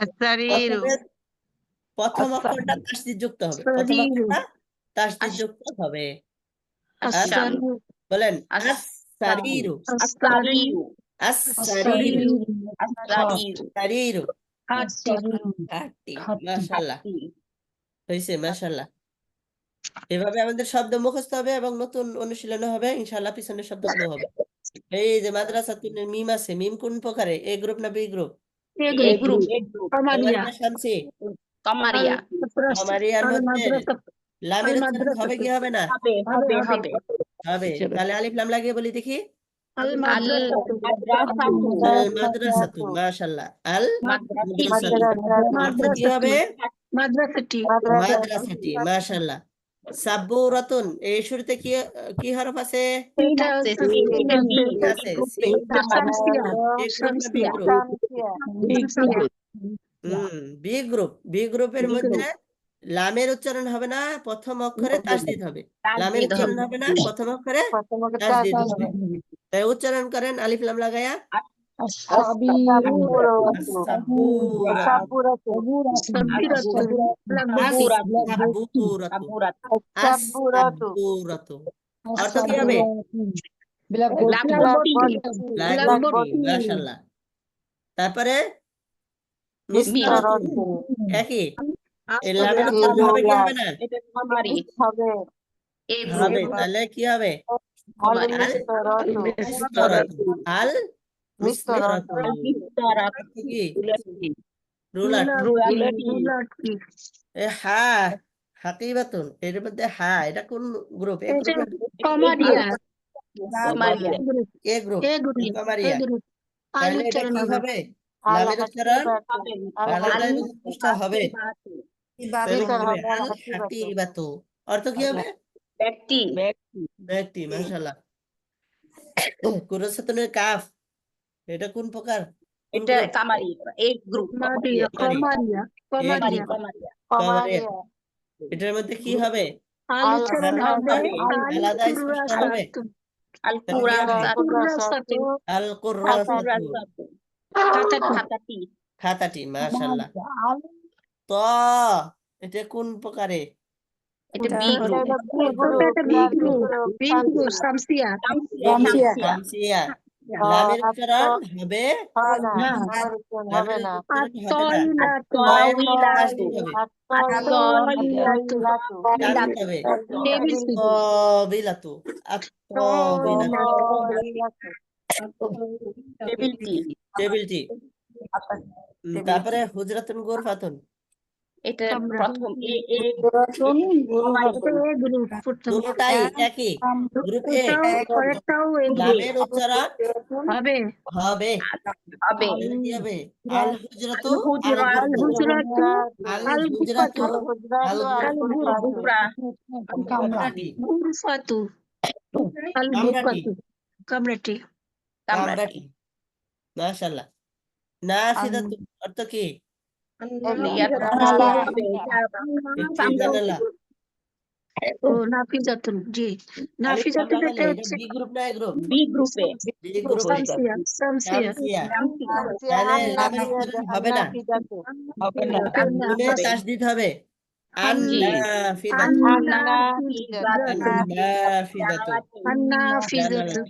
আসারিরু প্রথমে প্রথম অক্ষরটা তাসদিদ যুক্ত হবে, প্রথম আসারিরু অক্ষরটা তাসদিদ যুক্ত হবে। আচ্ছা আসারিরু বলেন আস- আস-সারিরু, আসারিরু আস-সারিরু, আসারিরু সারিরু। আসারিরু খাঁটি, মাশাআল্লাহ। হয়েছে, মাশাআল্লাহ। এভাবে আমাদের শব্দ মুখস্থ হবে এবং নতুন অনুশীলন হবে, ইনশাআল্লাহ পিছনের শব্দগুলো হবে। এই যে মাদ্রাসাতুনের মিম আছে, মিম কোন প্রকারে? এ গ্রুপ না বি গ্রুপ? এ গ্রুপ কমারি না শামসি? কমারিয়া কমারিয়ার মধ্যে লামের উচ্চারণ হবে কি হবে না? হবে হবে হবে হবে। তাহলে আলিফ লাম লাগিয়ে বলি দেখি। আল মাদ্রাসাতু আল মাদ্রাসাতু, মাশাআল্লাহ। আল মাদ্রাসাতু অর্থ কি হবে? মাদ্রাসাটি মাদ্রাসাটি, মাশাআল্লাহ। সাব্বুরাতুন, এই শুরুতে কি হরফ আছে? এটা আছে হচ্ছে সিন আছে। সিন শামসিয়া এ গ্রুপ না বি শামসিয়া গ্রুপ? B group. বি গ্রুপের মধ্যে লামের উচ্চারণ হবে না, প্রথম অক্ষরে তাসদিদ হবে। লামের তাসদিদ উচ্চারণ হবে। হবে না, প্রথম অক্ষরে তাসদিদ হবে। তাই উচ্চারণ করেন আলিফ লাম লাগায়া। আস-সাব্বুরাতু। অর্থ কি হবে? ব্ল্যাকবোর্ড, মাশাআল্লাহ। তারপরে মিসতারাতুন, একই। এই লামের উচ্চারণ হবে কি হবে না? এটা কমারি এ হবে। গ্রুপ তাহলে কি হবে? কমারি আল মিসতারাতু, আল মিসতারাতু। বিস্তারাত অর্থ কি? রুলার। এ হা হাকিবাতুন, এর মধ্যে হা, এটা কোন গ্রুপ? এ গ্রুপ না কমারিয়া কমারিয়া এ গ্রুপ? A group কমারিয়া। আল তাহলে এটা উচ্চারণ কি হবে হবে? লামের উচ্চারণ হবে আলাদা এবং স্পষ্ট হবে। তাহলে কি হবে? আল হাকিবাতু। অর্থ কি হবে? ব্যক্তি ব্যক্তি, মাশাআল্লাহ। কুরসাতুনের কাফ, এটা কোন প্রকার? কোন এটা গ্রুপ? কামারি A group কমারিয়া কমারিয়া কমারি কমারিয়া কমারিয়া কমারিয়া। এটার মধ্যে কি হবে? আল উচ্চারণ হবে আলাদা স্পষ্ট হবে। আল কুরাসাতু আল কুররাসাতু, কুরাসাতু খাতাটি খাতাটি, মাশাআল্লাহ। ত, এটা কোন প্রকারে? এটা বি গ্রুপ শামসিয়া শামসিয়া। লামের উচ্চারণ হবে না, লামের উচ্চারণ হবে না। তাওইলাতু তাসদিদ হবে, টানতে হবে। আত্তাবিলাতু, আত্তাবিলাতু। টেবিলটি টেবিলটি। তারপরে হুজরাতুন গুরফাতুন, এটা প্রথম এ এ দুটোটাই একই গ্রুপ এ। লামের উচ্চারণ হবে হবে। হবে তাহলে কি হবে? আল হুজরাতু, আল হুজরাতু আল হুজরাতু, আল গুরফা কামরাটি, গুরফাতু আল কামরাটি, কামরাটি কামরাটি, মাশাআল্লাহ। নাফিদাতু অর্থ কি? একটি জানালা। ও নাফিজাতুন জি আলিফ লাম নাফিজাতুন লাগালে এটা এটা হচ্ছে বি গ্রুপ না এ গ্রুপ? বি গ্রুপে বি গ্রুপ। শামসিয়া শামসিয়া শামসিয়া। তাহলে লামের উচ্চারণ হবে না, নুনে তাসদিদ হবে। আন জি। নাফিদাতু, নাফিদাতু, নাফিজাতু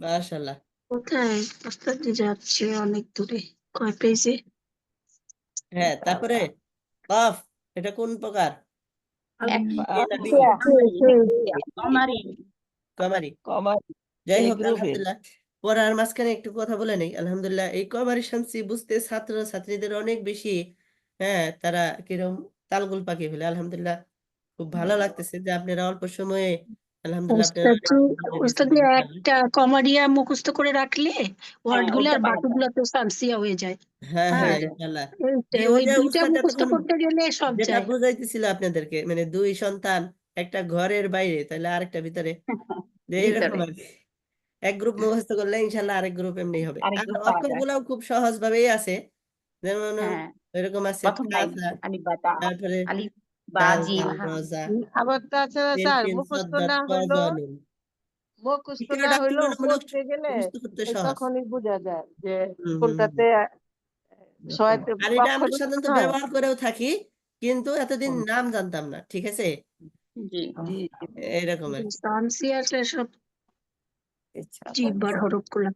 মাশাআল্লাহ। কোথায় ওস্তাদি যাচ্ছে অনেক দূরে কয় পেজে হ্যাঁ, তারপরে কফ, এটা কোন প্রকার? এ না বি? কমারি কমারি। যাই হোক, আলহামদুলিল্লাহ। পড়ার মাঝখানে একটু কথা বলে নেই। আলহামদুলিল্লাহ, এই কমারি শামসি বুঝতে ছাত্র ছাত্রীদের অনেক বেশি, তারা কিরম তালগোল পাকিয়ে ফেলে। আলহামদুলিল্লাহ, খুব ভালো লাগতেছে যে আপনারা অল্প সময়ে আলহামদুলিল্লাহ ওস্তাদ আপনারা ওস্তাদ বুঝে গেছেন। একটা কমারিয়া মুখস্থ করে রাখলে ওয়ার্ড গুলো আর ওটা পারবা। বাকিগুলো তো সামসিয়া হয়ে যায়। হ্যাঁ হ্যাঁ হ্যাঁ ইনশাআল্লাহ। জি ওই ওই যে দুইটা উস্তাদ মুখস্থ এতক্ষণ করতে গেলে সব যেটা যায়। বুঝাইতেছিল আপনাদেরকে, মানে দুই সন্তান একটা ঘরের বাইরে, তাহলে আরেকটা ভিতরে, যে এরকম ভিতরে আর কি। এক গ্রুপ মুখস্থ করলে ইনশাল্লাহ আরেক গ্রুপ এমনি হবে। আরেক আর গ্রুপ পাওয়া অক্ষর যায়। গুলাও খুব সহজ ভাবেই আছে, যেমন হ্যাঁ, এরকম আছে প্রথম লাইন কাসা, আলিফ বা তা, তারপরে আলিফ বা দাল জিম, জাল রজা আবার তাছাড়া সিন স্যার শিন মুখস্থ সাদ দাদ না ত হইলো জ নুন। মুখস্থ না বিষয়টা হইলেও তুলনামূলক পড়তে গেলে মুখস্থ করতে ওই সহজ। তখনই বোঝা যায় যে হুম। কোনটাতে সহায়তা আর এটা আমরা অক্ষর উচ্চারণ সাধারণত হয়। ব্যবহার করেও থাকি, কিন্তু এতদিন নাম জানতাম না, ঠিক আছে, জি এরকম আর কি। সামসিয়া সব জিহ্বার হরফ গুলা।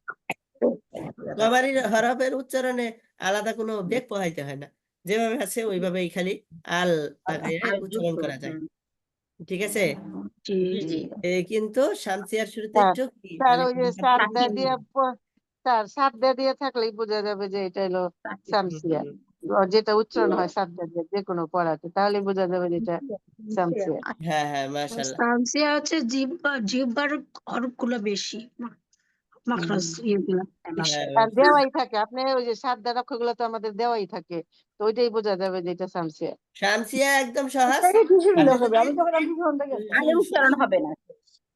কমারির হরফের উচ্চারণে আলাদা কোনো বেগ পোহাইতে হয় না, যেভাবে আছে ওইভাবেই খালি আল লাগাইয়া আল উচ্চারণ যুক্ত। করা যায়, ঠিক আছে। জি জি কিন্তু শামসিয়ার শুরুতে স্যার একটু কি স্যার আলিফ ওই যে লাম সাদা সাকিন দিয়ে স্যার সাদা দিয়ে থাকলেই বোঝা যাবে যে এটা হলো শামসিয়া। যেটা উচ্চারণ হয় সাদা দিয়ে যে কোনো পড়াতে, তাহলে বোঝা যাবে যে এটা শামসিয়া। হ্যাঁ হ্যাঁ মাশাআল্লাহ। সামসিয়া হচ্ছে জিহ্বার হরফ গুলা বেশি, মাখরাজ ইয়েগুলা বেশি। হ্যাঁ আর দেওয়াই থাকে, আপনি ওই যে সাদা অক্ষরগুলো তো আমাদের দেওয়াই থাকে, তো ওইটাই বোঝা যাবে যে এটা শামসিয়া। শামসিয়া একদম সহজ। আগে উচ্চারণ হবে না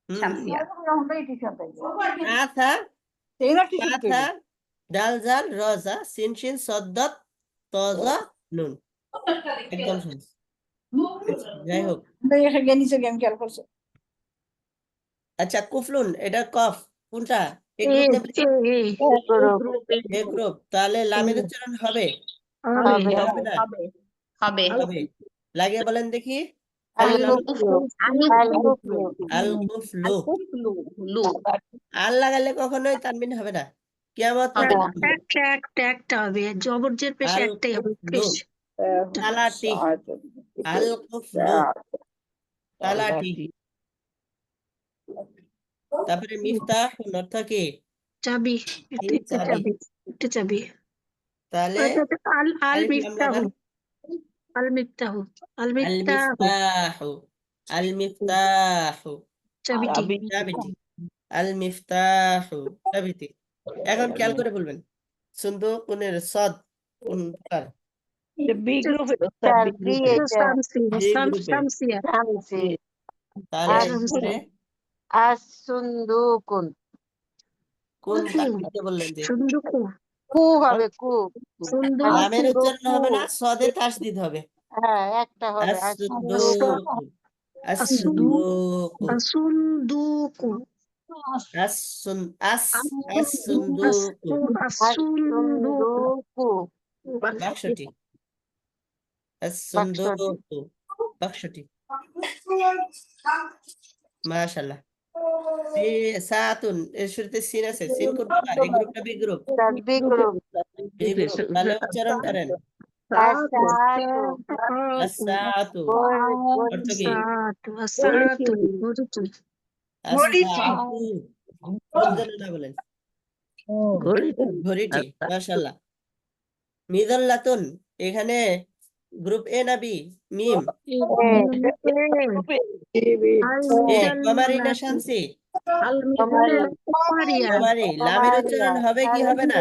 শামসিয়া। কাথা কাথা দাল জাল রজা সিন শিন সদ্দত তজা নুন, একদম সহজ। আচ্ছা, যাই হোক, আচ্ছা কুফলুন এটা কফ কোনটা, এই গ্রুপ না এ গ্রুপ, তাহলে লামের উচ্চারণ হবে হবে না হবে না? হবে হবে হবে, লাগিয়ে বলেন দেখি। আল আলিফ লাম কুফলু আল কুফলু আল কুফলু। লু আল লাগালে কখনোই তানবিন হবে না, কিয়ামত হবে না। একটা হবে, জবরজের পেশে আল একটাই হবে, কুফলু পেশ। তালাটি, আল কুফলু তালাটি। তারপরে মিফতাহ অর্থ কি? চাবি, এই একটা চাবি। চাবি, একটা চাবি। তাহলে আল আলিফ লাম মিফতাহু, লাগান। আল মিফতাহু, আল আল মিফতাহু মিফতাহু, আল মিফতাহু চাবিটি। চাবিটি, আল মিফতাহু চাবিটি। এখন খেয়াল করে বলবেন সুন্দুকুনের সদ কোন প্রকার? স্যার বি এটা শামসিয়া, যে গ্রুপে। শামসিয়া, শামসি তাহলে শামসিয়া। এখানে আসুন্দুকুন কোন তাকবীরকে বললেন যে সুন্দুকু, কু হবে কু লামের সুন্দুকু, উচ্চারণ হবে না, সদে তাসদিদ হবে। হ্যাঁ একটা হবে আসুন্দুকু আসুন্দুকু আসুন্দুকু, আসুন আস আসুন্দুকু। আসুন্দুকু বাক্সটি আসুন্দুকু বাক্সটি। মাশাআল্লাহ। সাতুন এর শুরুতে সিন আছে, সিন কোন প্রকার, এই গ্রুপটা B group. Sir B group B group, তাহলে উচ্চারণ করেন আসাতু আসাতু অর্থ কি? আসাতু, আসাতু কোন যেন না বলেন, ঘড়িটি। মাশাআল্লাহ। মিদাল্লাতুন এখানে গ্রুপ এ না বি? মিম এ কমারি না শামসি? কমারি। লামের উচ্চারণ হবে কি হবে না?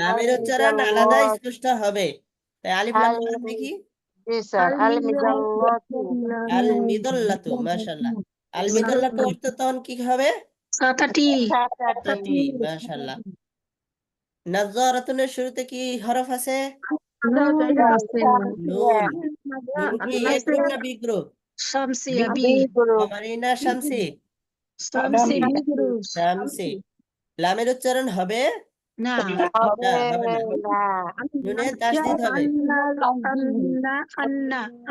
লামের উচ্চারণ আলাদা স্পষ্ট হবে, তাই আলিফ লাম লাগান দেখি। জি স্যার আল মিদাল্লাতু আল মিদাল্লাতু। মাশাআল্লাহ। আল মিদাল্লাতু অর্থ তখন কি হবে? সাতাটি, সাতাটি মাশাআল্লাহ। নাজ্জারাতুনের শুরুতে কি হরফ আছে? নুন আছে, নুন। নুন কি এ গ্রুপ না বি গ্রুপ? শামসিয়া বি, বি গ্রুপ কমারি না শামসি? Samsi B group. শামসি। লামের উচ্চারণ হবে না, হবে হবে না, না নুনে তাসদিদ হবে।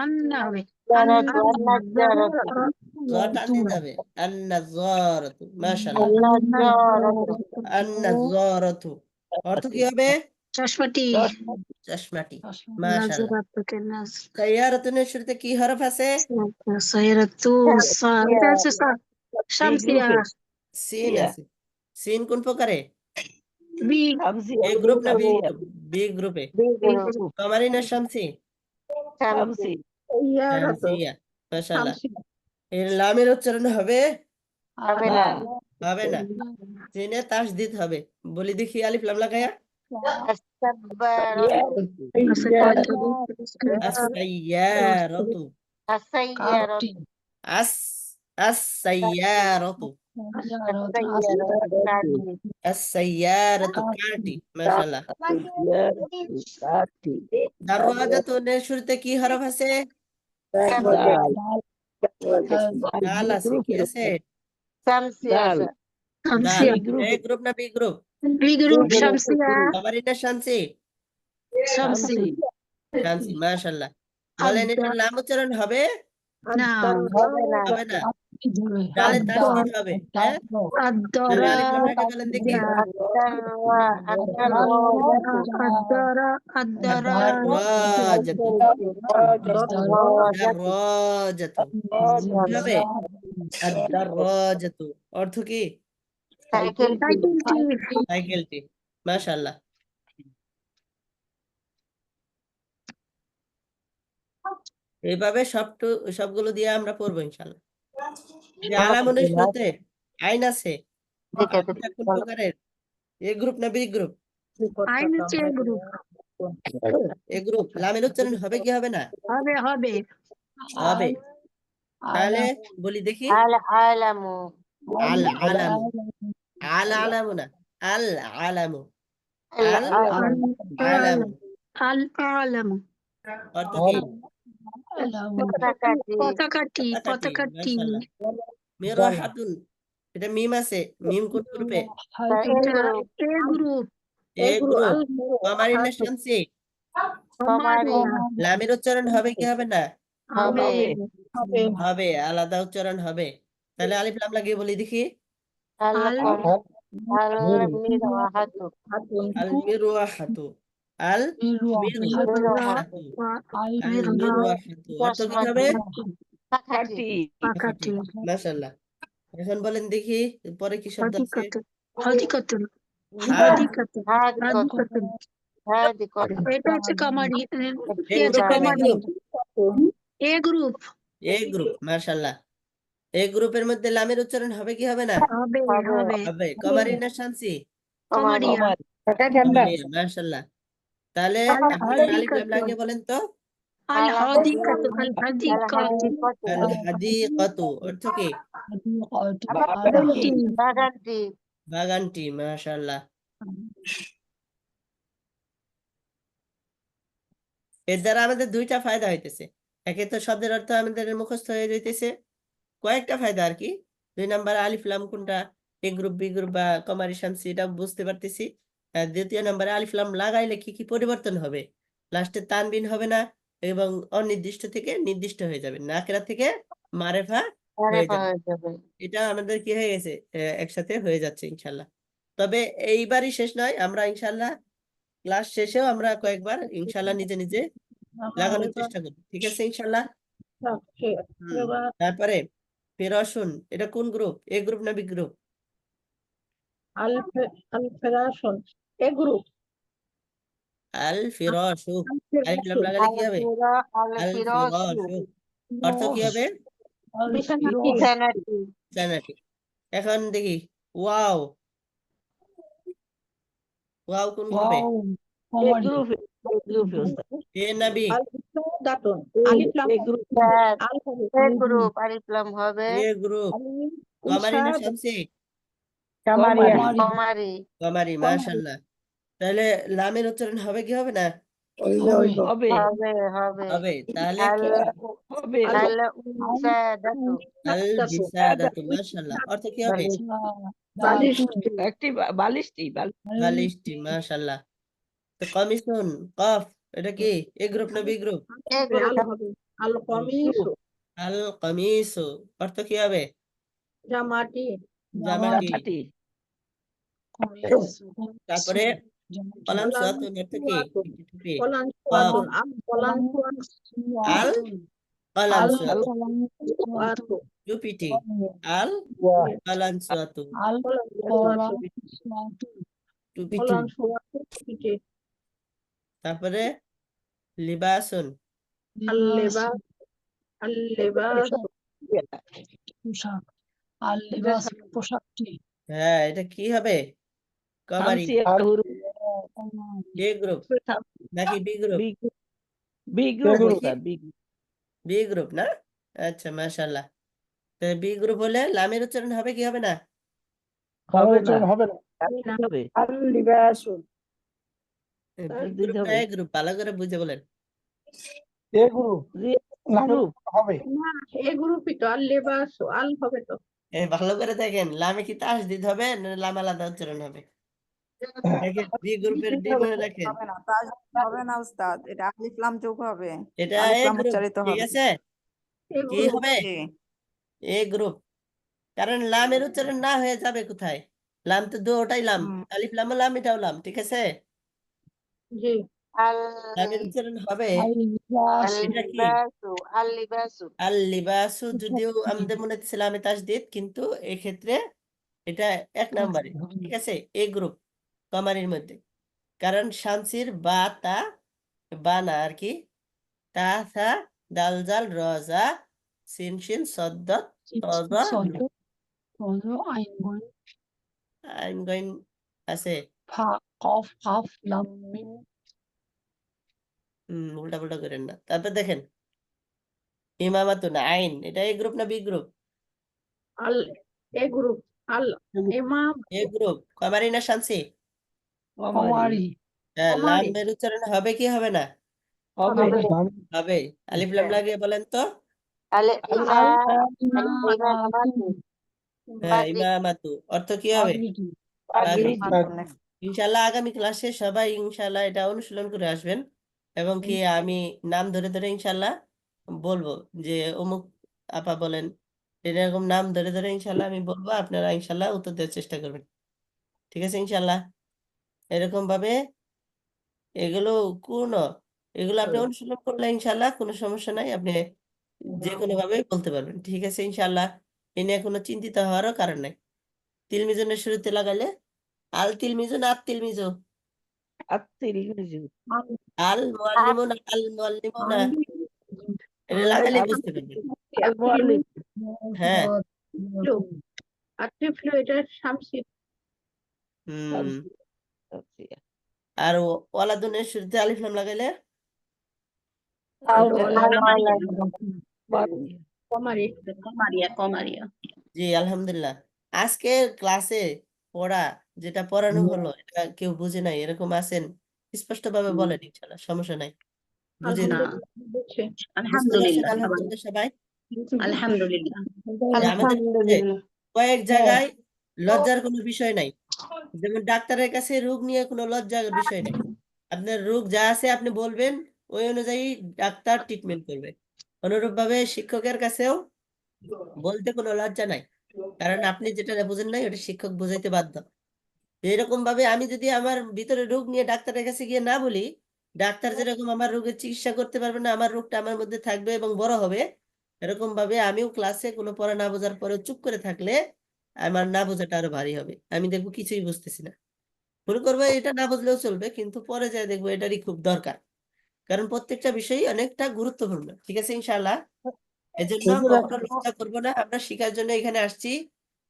আন্না হবে, জারাতু আন্নাজারাতু জ টানদিদ হবে। আন-নাজ্জারাতু। মাশাআল্লাহ। আন্নাজারাতু আন-নাজ্জারাতু অর্থ কি হবে? চশমাটি, চশমাটি। মাশাআল্লাহ। নাজরাতুকে নাজ, সাইয়ারাতুনের শুরুতে কি হরফ আছে? সাইরাতু, এটা হচ্ছে শামসিয়া সিন আছে। সিন কোন প্রকারে? বি, এ গ্রুপ না বি গ্রুপ? বি গ্রুপে। বি গ্রুপ কমারি না শামসি? শামসি শামসিয়া। মাশাআল্লাহ। এর লামের উচ্চারণ হবে হবে না হবে না সিনে তাসদিদ হবে বলি দেখি আলিফ লাম লাগায়া আস্তাগফিরুল্লাহ as-sayyaratu আসাইয়ারাতু as as-sayyaratu as-sayyaratu কারটি মাশাআল্লাহ দারওয়াজাতুনের শুরুতে কি হরফ আছে দাল আছে কি আছে শামসিয়া আছে দাল শামসিয়া এ গ্রুপ না B group B group Shamsia কমারি না শামসি শামসি শামসি মাশাআল্লাহ বলেন এটা লাম উচ্চারণ হবে না হবে না হবে না ডালে তাসদিদ হবে হ্যাঁ তাহলে আদরা আলিফ লাম লাগিয়ে বলেন দেখি আদরা আদরা দারওয়াজাতু দারওয়াজাতু কি হবে আদ-দারওয়াজাতু অর্থ কি সাইকেলটি সাইকেলটি মাশাআল্লাহ এইভাবে সবগুলো দিয়ে আমরা পড়বো ইনশাআল্লাহ যে আলামনের সাথে আইন আছে এটা কোন প্রকারের এ গ্রুপ না বি গ্রুপ আইন হচ্ছে এ গ্রুপ এ গ্রুপ লামের উচ্চারণ হবে কি হবে না হবে হবে হবে তাহলে বলি দেখি আল আলামু আল আলামু আল আলামু না আল আলামু আল আল আলামু আল আলাম অর্থ কি পতাকাটি পতাকাটি মাশাআল্লাহ মিরাহাতুন এটা মিম আছে মিম কোন গ্রুপে এ গ্রুপ এ গ্রুপ কমারি না শামসি কমারি লামের উচ্চারণ হবে কি হবে না হবে হবে আলাদা উচ্চারণ হবে তাহলে আলিফ লাম লাগিয়ে বলি দেখি আল আল মিরাহাতু আল মিরওয়াহাতু আল মিরওয়াহাতু আল মিরওয়াহাতু অর্থ কি হবে পাখাটি পাকাটি মাশাআল্লাহ এখন বলেন দেখি পরে কি শব্দ আছে হাদিকাতুন হাদিকাতুন হাদিকাতুন হাদিকাতু এটা হচ্ছে কামারি এ গ্রুপ না B group A group A group মাশাআল্লাহ এ গ্রুপের মধ্যে লামের উচ্চারণ হবে কি হবে না হবে হবে হবে কমারি না শামসি কামারিয়া কমারিয়া মাশাআল্লাহ তাহলে আপনি আলিফ লাম লাগিয়ে বলেন তো আল হাদিকাতু আল হাদিকাতু আল হাদিকাতু অর্থ কি বাগানটি বাগানটি মাশাআল্লাহ এর দ্বারা আমাদের দুইটা ফায়দা হইতেছে একে তো শব্দের অর্থ আমাদের মুখস্থ হয়ে যাইতেছে কয়েকটা ফায়দা আর কি 2 নাম্বার আলিফ লাম কোনটা এ গ্রুপ বি গ্রুপ বা কমারি শামসি এটা বুঝতে পারতেছি আর দ্বিতীয় নাম্বারে আলিফ লাম লাগাইলে কি কি পরিবর্তন হবে লাস্টে তানবিন হবে না এবং অনির্দিষ্ট থেকে নির্দিষ্ট হয়ে যাবে নাকেরা থেকে মারেফা হয়ে যাবে এটা আমাদের কি হয়ে গেছে একসাথে হয়ে যাচ্ছে ইনশাআল্লাহ তবে এইবারই শেষ নয় আমরা ইনশাআল্লাহ ক্লাস শেষেও আমরা কয়েকবার ইনশাআল্লাহ নিজে নিজে লাগানোর চেষ্টা করব ঠিক আছে ইনশাআল্লাহ তারপরে ফের আসুন এটা কোন গ্রুপ এ গ্রুপ না বি গ্রুপ আল ফেরাশন এ গ্রুপ আল ফিরাশু আলিফ লাম লাগালে কি হবে আল ফিরাশু অর্থ কি হবে বিছানাটি জানাটি এখন দেখি ওয়াও ওয়াও কোন গ্রুপে এ না বি দাতুন আলিফ লাম গ্রুপ আলিফ লাম হবে এ গ্রুপ কমারি না শামসি কমারি কমারি মাশাআল্লাহ তাহলে লামের উচ্চারণ হবে কি হবে না হবে হবে হবে তাহলে আল উসাদাতু আল বিসাদাতু মাশাআল্লাহ অর্থ কি হবে বালিশটি মাশাআল্লাহ তো কমিশন কফ এটা কি এ গ্রুপ না বি গ্রুপ আল কমিসু আল কামিসু অর্থ কি হবে জামাটি জামাটি তারপরে কলাম সুয়াতুন অর্থ কি টুপি কলানসুয়াতুন আল কলানসুয়াতুন আল কলাম সুয়াতু টুপিটি আল কলাম সুয়াতু টুপিটি কলানসুয়াতুন পিঠে তারপরে লিবাসুন আল লেবাস পোশাক আর লিবাস পোশাকটি হ্যাঁ, এটা কি হবে? কমারি এ গ্রুপ নাকি বি গ্রুপ? বি গ্রুপ না? আচ্ছা, মাশাআল্লাহ। তো বি গ্রুপ হলে লামের উচ্চারণ হবে কি হবে না? বি গ্রুপ না এ গ্রুপ? ভালো করে বুঝে বলেন। না এ গ্রুপই তো আল লেবাস আল হবে তো ভালো করে দেখেন, লামে কি তাসদিদ হবে না লাম আলাদা উচ্চারণ হবে? দেখেন বি গ্রুপের ডি মনে রাখেন, হবে না, তাসদিদ হবে না উস্তাদ, এটা আলিফ লাম যোগ হবে, এটা আলিফ এ লাম গ্রুপ, উচ্চারিত ঠিক হবে। আছে? এ কি গ্রুপ হবে? জি এ গ্রুপ। কারণ লামের উচ্চারণ না হয়ে যাবে কোথায়? লাম তো দুটাই লাম, হুম। আলিফ লাম লাম, এটাও লাম, ঠিক আছে? জি লামের উচ্চারণ হবে এটা কি? আল লিবাসু, যদিও আমাদের মনে হচ্ছে লামে তাসদিদ, কিন্তু এক্ষেত্রে এটা এক নম্বরে, ঠিক আছে? এ গ্রুপ কমারির মধ্যে। কারণ শামসির বা তা, বা না আর কি, তা থা দাল জাল র জা সিন শিন সদ্দত ত জ নূন। আইন গইন আছে, উল্টা পুল্টা করেন না। তারপর দেখেন ইমামাতুন আইন, এটা এ গ্রুপ না বি গ্রুপ? আল এ গ্রুপ আল ইমাম এ গ্রুপ। কমারি না শামসি? কমারি হ্যাঁ, কমারি লামের উচ্চারণ হবে কি হবে না? হবে হবে। আলিফ লাম লাগিয়ে বলেন তো। হ্যাঁ, ইমামাতু অর্থ কি হবে? ইমামাতুন। ইনশাল্লাহ আগামী ক্লাসে সবাই ইনশাল্লাহ এটা অনুশীলন করে আসবেন, এবং কি আমি নাম ধরে ধরে ইনশাল্লাহ বলবো যে অমুক আপা বলেন, এরকম নাম ধরে ধরে ইনশাল্লাহ আমি বলবো, আপনারা ইনশাল্লাহ উত্তর দেওয়ার চেষ্টা করবেন, ঠিক আছে? ইনশাল্লাহ এরকম ভাবে এগুলো এগুলো আপনি অনুশীলন করলে ইনশাল্লাহ কোনো সমস্যা নাই, আপনি যে কোনো ভাবে বলতে পারবেন, ঠিক আছে? ইনশাল্লাহ এ নিয়ে কোনো চিন্তিত হওয়ারও কারণ নাই। তিলমিজনের শুরুতে লাগালে আল তিলমিজু না আত তিলমিজু? আল মুআল্লিমুন, আল মুআল্লিমুনা, এটা লাগালে বুঝতে পারবেন। হ্যাঁ, আর টিফলো এটা শামসি আর ওয়ালাদুনের শুরুতে আলিফ লাম লাগাইলে কমারি কমারিয়া জি, আলহামদুলিল্লাহ। আজকের ক্লাসে পড়া যেটা পড়ানো হলো এটা কেউ বুঝে নাই এরকম আছেন? স্পষ্ট ভাবে বলেন, ইনশাল্লাহ সমস্যা নাই। বুঝে না, বুঝতে পারছেন? আলহামদুলিল্লাহ আলহামদুলিল্লাহ সবাই। আলহামদুলিল্লাহ যে আমাদের মধ্যে কয়েক জায়গায় লজ্জার কোনো বিষয় নাই, যেমন ডাক্তারের কাছে রোগ নিয়ে কোনো লজ্জার বিষয় নাই। আপনার রোগ যা আছে আপনি বলবেন, ওই অনুযায়ী ডাক্তার ট্রিটমেন্ট করবে। অনুরূপ ভাবে শিক্ষকের কাছেও বলতে কোনো লজ্জা নাই, কারণ আপনি যেটা বুঝেন নাই ওটা শিক্ষক বুঝাইতে বাধ্য। এরকম ভাবে আমি যদি আমার ভিতরে রোগ নিয়ে ডাক্তারের কাছে গিয়ে না বলি, ডাক্তার যেরকম আমার রোগের চিকিৎসা করতে পারবে না, আমার রোগটা আমার মধ্যে থাকবে এবং বড় হবে, এরকম ভাবে আমিও ক্লাসে কোনো পড়া না বোঝার পরে চুপ করে থাকলে আমার না বোঝাটা আরো ভারী হবে, আমি দেখবো কিছুই বুঝতেছি না, মনে করবো এটা না বুঝলেও চলবে, কিন্তু পরে যায় দেখবো এটারই খুব দরকার, কারণ প্রত্যেকটা বিষয়ই অনেকটা গুরুত্বপূর্ণ, ঠিক আছে? ইনশাআল্লাহ এজন্য কখনো লজ্জা করবো না, আমরা শিখার জন্য এখানে আসছি।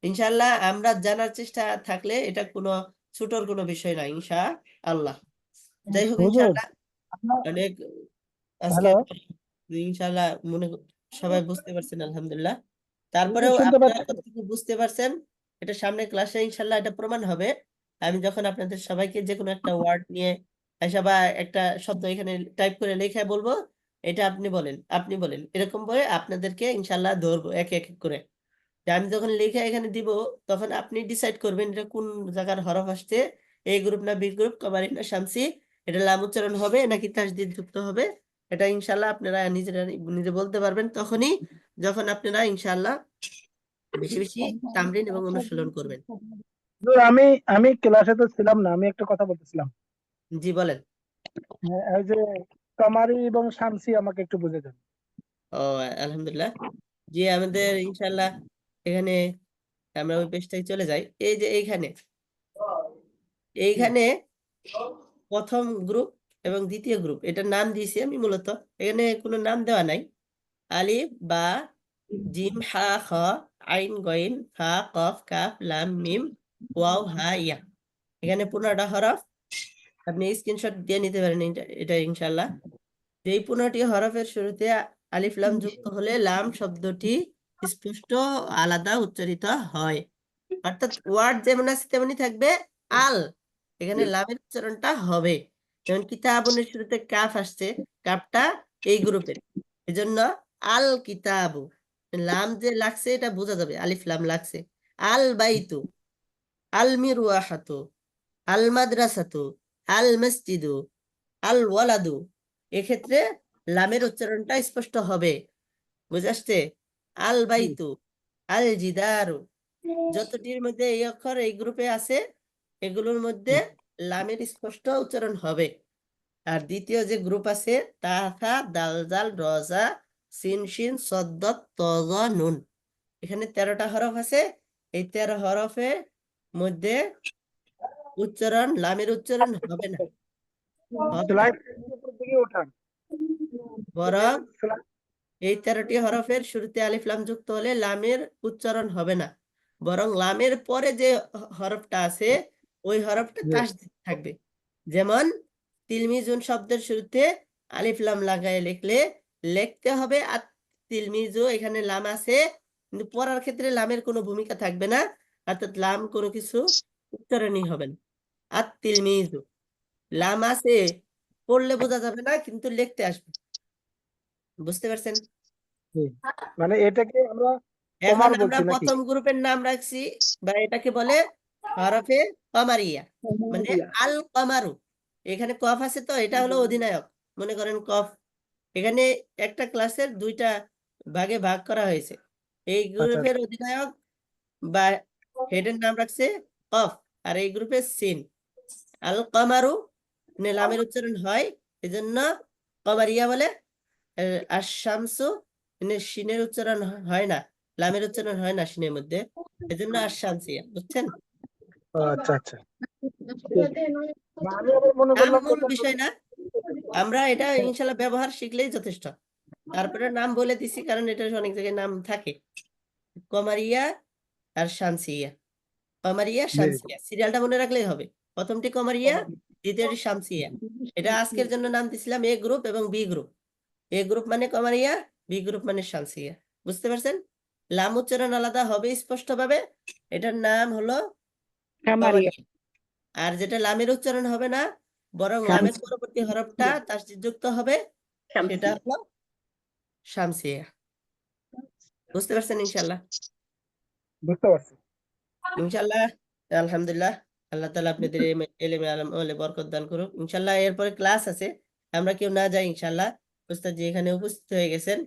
ইনশাআল্লাহ আমরা জানার চেষ্টা থাকলে এটা কোনো ছোটর কোনো বিষয় না, ইনশাআল্লাহ। যাই হোক, ইনশাআল্লাহ অনেক আজকে ইনশাআল্লাহ সবাই বুঝতে পারছেন আলহামদুলিল্লাহ। তারপরেও আপনারা কতটুকু বুঝতে পারছেন এটা সামনে ক্লাসে ইনশাআল্লাহ এটা প্রমাণ হবে। আমি যখন আপনাদের সবাইকে যে কোনো একটা ওয়ার্ড নিয়ে বা একটা শব্দ এখানে টাইপ করে লেখা বলবো, এটা আপনি বলেন এরকম বলে আপনাদেরকে ইনশাআল্লাহ ধরবো এক এক করে। যে আমি যখন লেখা এখানে দিব, তখন আপনি ডিসাইড করবেন এটা কোন জায়গার হরফ আসছে, এ গ্রুপ না বি গ্রুপ, কমারি না শামসি, এটা লাম উচ্চারণ হবে নাকি তাসদিদ যুক্ত হবে, এটা ইনশাআল্লাহ আপনারা নিজে বলতে পারবেন তখনই, যখন আপনারা ইনশাআল্লাহ বেশি বেশি তামরিন এবং অনুশীলন করবেন। আমি আমি ক্লাসে তো ছিলাম না, আমি একটা কথা বলতেছিলাম। জি বলেন। এই যে কামারি এবং শামসি আমাকে একটু বুঝে দেন। ও আলহামদুলিল্লাহ। জি, আমাদের ইনশাআল্লাহ এখানে আমরা ওই পেজটাই চলে যাই। এই যে এইখানে প্রথম গ্রুপ এবং দ্বিতীয় গ্রুপ, এটার নাম দিয়েছি আমি মূলত, এখানে কোনো নাম দেওয়া নাই। আলিফ বা জিম হা খ আইন গইন ফা কফ কাফ লাম মিম ওয়াও হা ইয়া। এখানে 15টা হরফ, আপনি স্ক্রিনশট দিয়ে নিতে পারেন এটা ইনশাল্লাহ। এই 15টি হরফের শুরুতে আলিফ লাম যুক্ত হলে লাম শব্দটি স্পষ্ট আলাদা উচ্চারিত হয়। অর্থাৎ ওয়ার্ড যেমন আছে তেমনি থাকবে আল, এখানে লামের উচ্চারণটা হবে। যেমন কিতাবুনের শুরুতে কাফ আসছে, কাফটা এই গ্রুপের, এজন্য আল কিতাবু, লাম যে লাগছে এটা বোঝা যাবে, আলিফ লাম লাগছে। আল বাইতু, আল মিরওয়াহাতু, আল মাদ্রাসাতু, আল মসজিদু, আল ওয়ালাদু, এক্ষেত্রে লামের উচ্চারণটা স্পষ্ট হবে। বুঝে আসছে? আল বাইতু, আল জিদারু, যতটির মধ্যে এই অক্ষর এই গ্রুপে আছে এগুলোর মধ্যে লামের স্পষ্ট উচ্চারণ হবে। আর দ্বিতীয় যে গ্রুপ আছে তা থা দাল জাল রজা সিন শিন সদ্দ তজ নুন, এখানে 13টা হরফ আছে। এই 13 হরফের মধ্যে উচ্চারণ লামের উচ্চারণ হবে না, স্লাইড উপর দিকে ওঠান। বরং স্লাইড- এই 13টি হরফের শুরুতে আলিফ লাম যুক্ত হলে লামের উচ্চারণ হবে না, বরং লামের পরে যে হরফটা আছে ওই হরফটা তাসদীদ থাকবে। যেমন তিলমিজুন শব্দের শুরুতে আলিফ লাম লাগায় লিখতে হবে আর তিলমিজু, এখানে লাম আছে কিন্তু পড়ার ক্ষেত্রে লামের কোনো ভূমিকা থাকবে না, অর্থাৎ লাম কোনো কিছু উচ্চারণই হবে না। আর তিলমিজু লাম আছে, পড়লে বোঝা যাবে না কিন্তু লিখতে আসবে। বুঝতে পারছেন? মানে এটাকে আমরা এখন কমার আমরা বলছি নাকি? প্রথম গ্রুপের নাম রাখছি বা এটাকে বলে হরফে কমারিয়া, মানে আল কমারু। এখানে কফ আছে তো এটা হলো অধিনায়ক, মনে করেন কফ। এখানে একটা ক্লাসের 2টা ভাগে ভাগ করা হয়েছে। এই গ্রুপের অধিনায়ক বা হেডের নাম রাখছে কফ, আর এই গ্রুপের সিন। আল কমারু লামের উচ্চারণ হয়, এজন্য কমারিয়া বলে। আর শামসু শিনের উচ্চারণ হয় না, লামের উচ্চারণ হয় না শিনের মধ্যে, এজন্য আর শামসিয়া। বুঝছেন? আচ্ছা আচ্ছা। আমি আবার মনে নাম করলাম মূল এটা বিষয় না, আমরা এটা ইনশাল্লাহ ব্যবহার শিখলেই যথেষ্ট। তারপরে নাম বলে দিছি কারণ এটা অনেক জায়গায় নাম থাকে। কমারিয়া আর শামসিয়া, কমারিয়া শামসিয়া, সিরিয়ালটা মনে রাখলেই হবে। প্রথমটি কমারিয়া, দ্বিতীয়টি শামসিয়া। এটা আজকের জন্য নাম দিছিলাম এ গ্রুপ এবং বি গ্রুপ। এ গ্রুপ মানে কমারিয়া, বি গ্রুপ মানে শামসিয়া। বুঝতে পারছেন? লাম উচ্চারণ আলাদা হবে স্পষ্টভাবে, এটার নাম হলো কমারিয়া। আর যেটা লামের উচ্চারণ হবে না বরং লামের পরবর্তী হরফটা তাসদীদ যুক্ত হবে, সেটা হলো শামসিয়া। বুঝতে পারছেন ইনশাল্লাহ? বুঝতে পারছি। ইনশাল্লাহ, আলহামদুলিল্লাহ। আল্লাহ তাআলা আপনাদের ইলমে আমলে বরকত দান করুক। ইনশাল্লাহ এরপরে ক্লাস আছে, আমরা কেউ না যাই ইনশাল্লাহ। উস্তাদ জি এখানে উপস্থিত হয়ে গেছেন।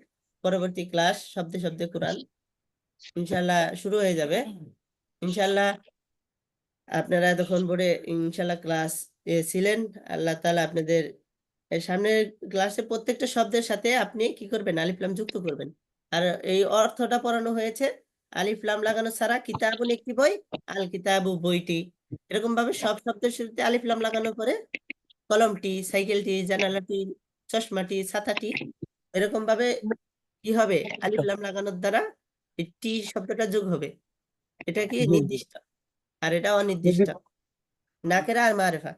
পরবর্তী ক্লাস শব্দে শব্দে কোরআন ইনশাল্লাহ শুরু হয়ে যাবে। ইনশাল্লাহ আপনারা এতক্ষণ পরে ইনশাল্লাহ ক্লাস ছিলেন। আল্লাহ তাআলা আপনাদের সামনের ক্লাসে প্রত্যেকটা শব্দের সাথে আপনি কি করবেন, আলিফ লাম যুক্ত করবেন। আর এই অর্থটা পড়ানো হয়েছে আলিফ লাম লাগানো ছাড়া। কিতাবুন একটি বই, আল কিতাবু বইটি, এরকম ভাবে সব শব্দের শুরুতে আলিফ লাম লাগানো পরে কলমটি, সাইকেলটি, জানালাটি, চশমাটি, ছাতাটি, এরকম ভাবে কি হবে আলিফ লাম লাগানোর দ্বারা এই টি শব্দটা যোগ হবে। এটা কি নির্দিষ্ট, আর এটা অনির্দিষ্ট, নাকেরা আর মারেফা।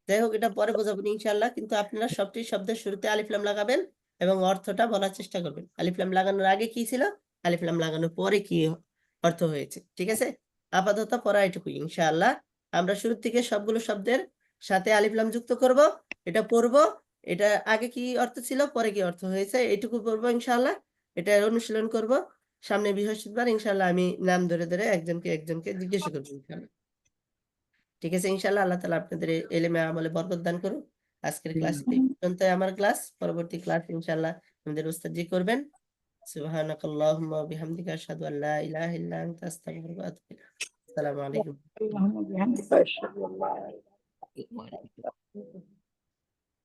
যাই হোক এটা পরে বোঝাবো ইনশাআল্লাহ, কিন্তু আপনারা সবটি শব্দের শুরুতে আলিফ লাম লাগাবেন এবং অর্থটা বলার চেষ্টা করবেন। আলিফ লাম লাগানোর আগে কি ছিল, আলিফ লাম লাগানোর পরে কি অর্থ হয়েছে। ঠিক আছে? আপাতত পড়া এটুকুই ইনশাআল্লাহ। আমরা শুরু থেকে সবগুলো শব্দের সাথে আলিফ লাম যুক্ত করব, এটা পড়বো, এটা আগে কি অর্থ ছিল পরে কি অর্থ হয়েছে এটুকু পড়বো ইনশাআল্লাহ। এটা অনুশীলন করব। সামনে বৃহস্পতিবার ইনশাআল্লাহ আমি নাম ধরে ধরে একজনকে একজনকে জিজ্ঞাসা করবো ইনশাআল্লাহ। ঠিক আছে ইনশাআল্লাহ। আল্লাহ তাআলা আপনাদের ইলমে আমলে বরকত দান করুন। আজকের ক্লাস এই পর্যন্ত, আমার ক্লাস। পরবর্তী ক্লাস ইনশাআল্লাহ আমাদের উস্তাদ জি করবেন। সুবহানাকাল্লাহুম্মা ওয়া বিহামদিকা আশহাদু আল লা ইলাহা ইল্লা আনতা আস্তাগফিরুকা ওয়া আতুবু ইলাইক। আসসালামু আলাইকুম। اللهم بحمدك أشهد أن لا إله إلا أنت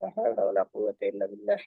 لا حول ولا قوة إلا بالله